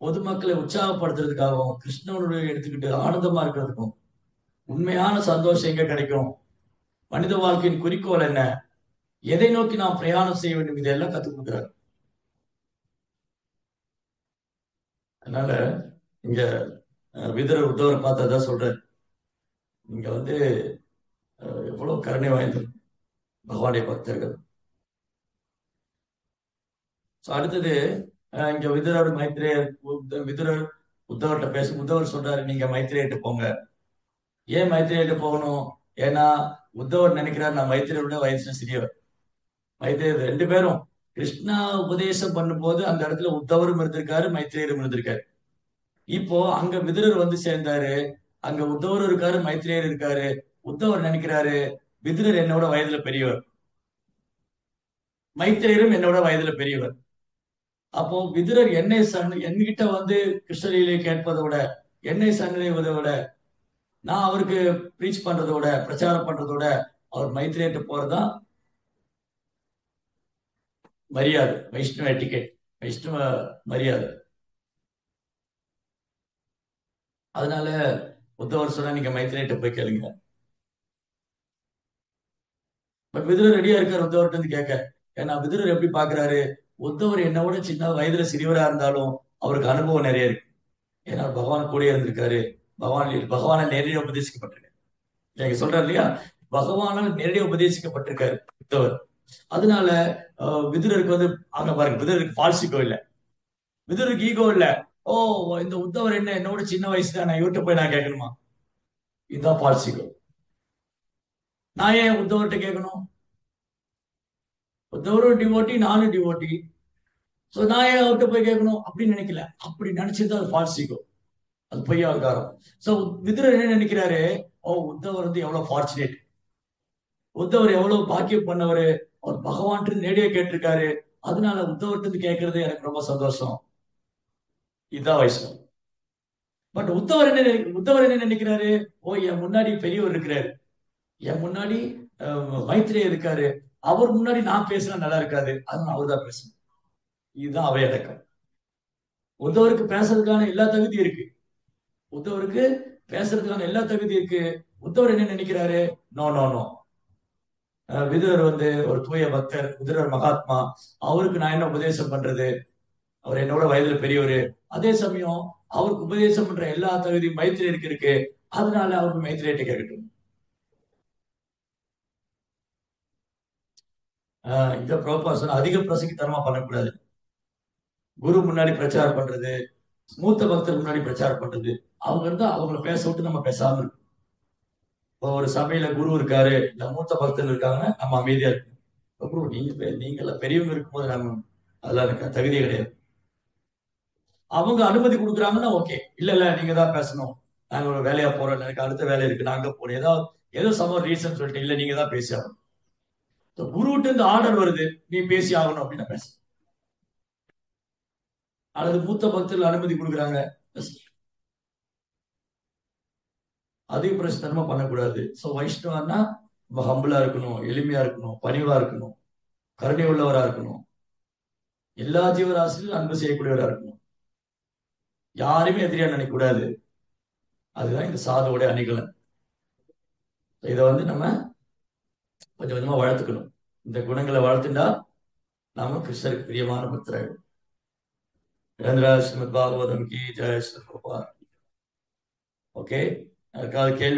பொதுமக்களை உற்சாகப்படுத்துறதுக்காகவும் கிருஷ்ண உணர்வை எடுத்துக்கிட்டு ஆனந்தமா இருக்கிறதுக்கும் உண்மையான சந்தோஷம் எங்க கிடைக்கும், மனித வாழ்க்கையின் குறிக்கோள் என்ன, எதை நோக்கி நாம் பிரயாணம் செய்ய வேண்டும், இதெல்லாம் கத்துக் கொடுக்குறாரு. அதனால இங்க விதுரர் உத்தவரை பார்த்ததான் சொல்றாரு, இங்க எவ்வளவு கருணை வாய்ந்தது பகவானுடைய பக்தர்கள். அடுத்தது இங்க விதுரர் மைத்ரேயர், விதுரர் உத்தவர்கிட்ட பேச, உத்தவர் சொல்றாரு, நீங்க மைத்ரேயிட்டு போங்க. ஏன் மைத்ரேயிட்டு போகணும்? ஏன்னா உத்தவர் நினைக்கிறார் நான் மைத்ரேயோட வயசுல சிறியவர். மைத்ரேயர் 2 பேரும் கிருஷ்ணா உபதேசம் பண்ணும்போது அந்த இடத்துல உத்தவரும் இருந்திருக்காரு, மைத்ரேயரும் இருந்திருக்காரு. இப்போ அங்க விதுரர் சேர்ந்தாரு, அங்க உத்தவர் இருக்காரு, மைத்ரேயர் இருக்காரு. உத்தவர் நினைக்கிறாரு விதுரர் என்னோட வயதுல பெரியவர், மைத்ரேயரும் என்னோட வயதுல பெரியவர். அப்போ விதுரர் என்கிட்ட கிருஷ்ணலீலை கேட்பதை விட, என்னை சன்னடைவதை விட, நான் அவருக்கு ப்ரீச் பண்றதோட, பிரச்சாரம் பண்றதோட அவர் மைத்ரேயர்கிட்ட போறதுதான் மரியாதை, வைஷ்ணவ எட்டிகேட், வைஷ்ணவ மரியாதை. அதனால உத்தவர் சொன்னா நீங்க மைத்ரேயிட்ட போய் கேளுங்க. விதுரர் ரெடியா இருக்காரு உத்தவர்கிட்ட கேட்க. ஏன்னா விதுரர் எப்படி பாக்குறாரு, உத்தவர் என்னோட சின்ன வயதுல சிறியவரா இருந்தாலும் அவருக்கு அனுபவம் நிறைய இருக்கு. ஏன்னா பகவான் கூட இருந்திருக்காரு, பகவானால் நேரடியாக உபதேசிக்கப்பட்டிருக்காரு. நீங்க சொல்றாரு இல்லையா, பகவானால் நேரடியாக உபதேசிக்கப்பட்டிருக்காரு உத்தவர். அதனால விதுரருக்கு அங்க பாருங்க, விதுரருக்கு ஃபால்சிகோ இல்ல, விதுரருக்கு ஈகோ இல்ல. ஓ இந்த உத்தவர் என்னோட சின்ன வயசு தான், நான் இவர்கிட்ட போய் நான் கேட்கணுமா? இதுதான் ஃபால்சிகோ. நான் ஏன் உத்தவர்கிட்ட கேட்கணும்? உத்தவரும் டிவோட்டி, நானும் டிவோட்டி. சோ நான் ஏன் அவர்கிட்ட போய் கேட்கணும் அப்படின்னு நினைக்கல. அப்படி நினைச்சது அது ஃபால்சிகோ, அது பொய்யா விகாரம். சோ விதுரர் என்ன நினைக்கிறாரு, ஓ உத்தவர் எவ்வளவு ஃபார்ச்சுனேட், உத்தவர் எவ்வளவு பாக்கியம் பண்ணவரு, அவர் பகவான் நேரடியா கேட்டிருக்காரு, அதனால உத்தவர்கிட்ட கேட்கறது எனக்கு ரொம்ப சந்தோஷம். இதுதான் வைஷ்ணவம். பட் உத்தவர் என்ன நினைக்கிறாரு, ஓ என் முன்னாடி பெரியவர் இருக்கிறாரு, என் முன்னாடி மைத்ரேயர் இருக்காரு, அவர் முன்னாடி நான் பேசினா நல்லா இருக்காது, அதனால அவர் தான் பேசணும். இதுதான் அவையடக்கம். உத்தவருக்கு பேசுறதுக்கான எல்லா தகுதி இருக்கு. உத்தவருக்கு பேசுறதுக்கான எல்லா தகுதி இருக்கு. உத்தவர் என்ன நினைக்கிறாரு? No no no. விதுரர் ஒரு தூய பக்தர், விதுரர் மகாத்மா. அவருக்கு நான் என்ன உபதேசம் பண்றது? அவர் என்னோட வயதுல பெரியவர். அதே சமயம் அவருக்கு உபதேசம் பண்ற எல்லா தகுதியும் மைத்ரேயருக்கு இருக்கு. அதனால அவருக்கு மைத்ரேயிட்ட கேட்கட்டும். இந்த ப்ரோபாசன் அதிக பிரசங்கித்தனமா பண்ணக்கூடாது. குரு முன்னாடி பிரச்சாரம் பண்றது, மூத்த பக்தர் முன்னாடி பிரச்சாரம் பண்றது, அவங்க இருந்தா அவங்கள பேச விட்டு நம்ம பேசாம இருக்கணும். இப்போ ஒரு சபையில குரு இருக்காரு, இல்ல மூத்த பக்தர்கள் இருக்காங்க, நம்ம அமைதியா இருக்கணும். குரு நீங்க எல்லாம் பெரியவங்க இருக்கும்போது நம்ம அதெல்லாம் எனக்கு தகுதியே கிடையாது. அவங்க அனுமதி கொடுக்குறாங்கன்னா ஓகே. இல்ல இல்ல நீங்க தான் பேசணும், நாங்க ஒரு வேலையா போறோம், எனக்கு அடுத்த வேலை இருக்கு, நாங்க போறோம், ஏதோ சம ரீசன் சொல்லிட்டு இல்ல நீங்க தான் பேசி ஆகணும். குருவிட்டு இருந்து ஆர்டர் வருது, நீ பேசி ஆகணும் அப்படின்னு பேச. அல்லது மூத்த பக்தர்கள் அனுமதி கொடுக்குறாங்க, அதிக பிரச்சனை பண்ணக்கூடாது. ஸோ வைஷ்ணவன்னா நம்ம ஹம்பிளா இருக்கணும், எளிமையா இருக்கணும், பணிவா இருக்கணும், கருணை உள்ளவரா இருக்கணும், எல்லா ஜீவராசிலும் அன்பு செய்யக்கூடியவரா இருக்கணும், யாருமே எதிரியா நினைக்க கூடாது. அதுதான் இந்த சாதுவோட அணிகலன். இதை நம்ம கொஞ்சம் கொஞ்சமா வளர்த்துக்கணும். இந்த குணங்களை வளர்த்துட்டா நாம கிருஷ்ணருக்கு பிரியமான பக்தராகும். ரேந்திரா ஸ்ரீமத் பாகவதம் கி ஜெய் ஸ்ரீ பிரபுபாத். ஓகே, யாருக்காவது கேள்வி?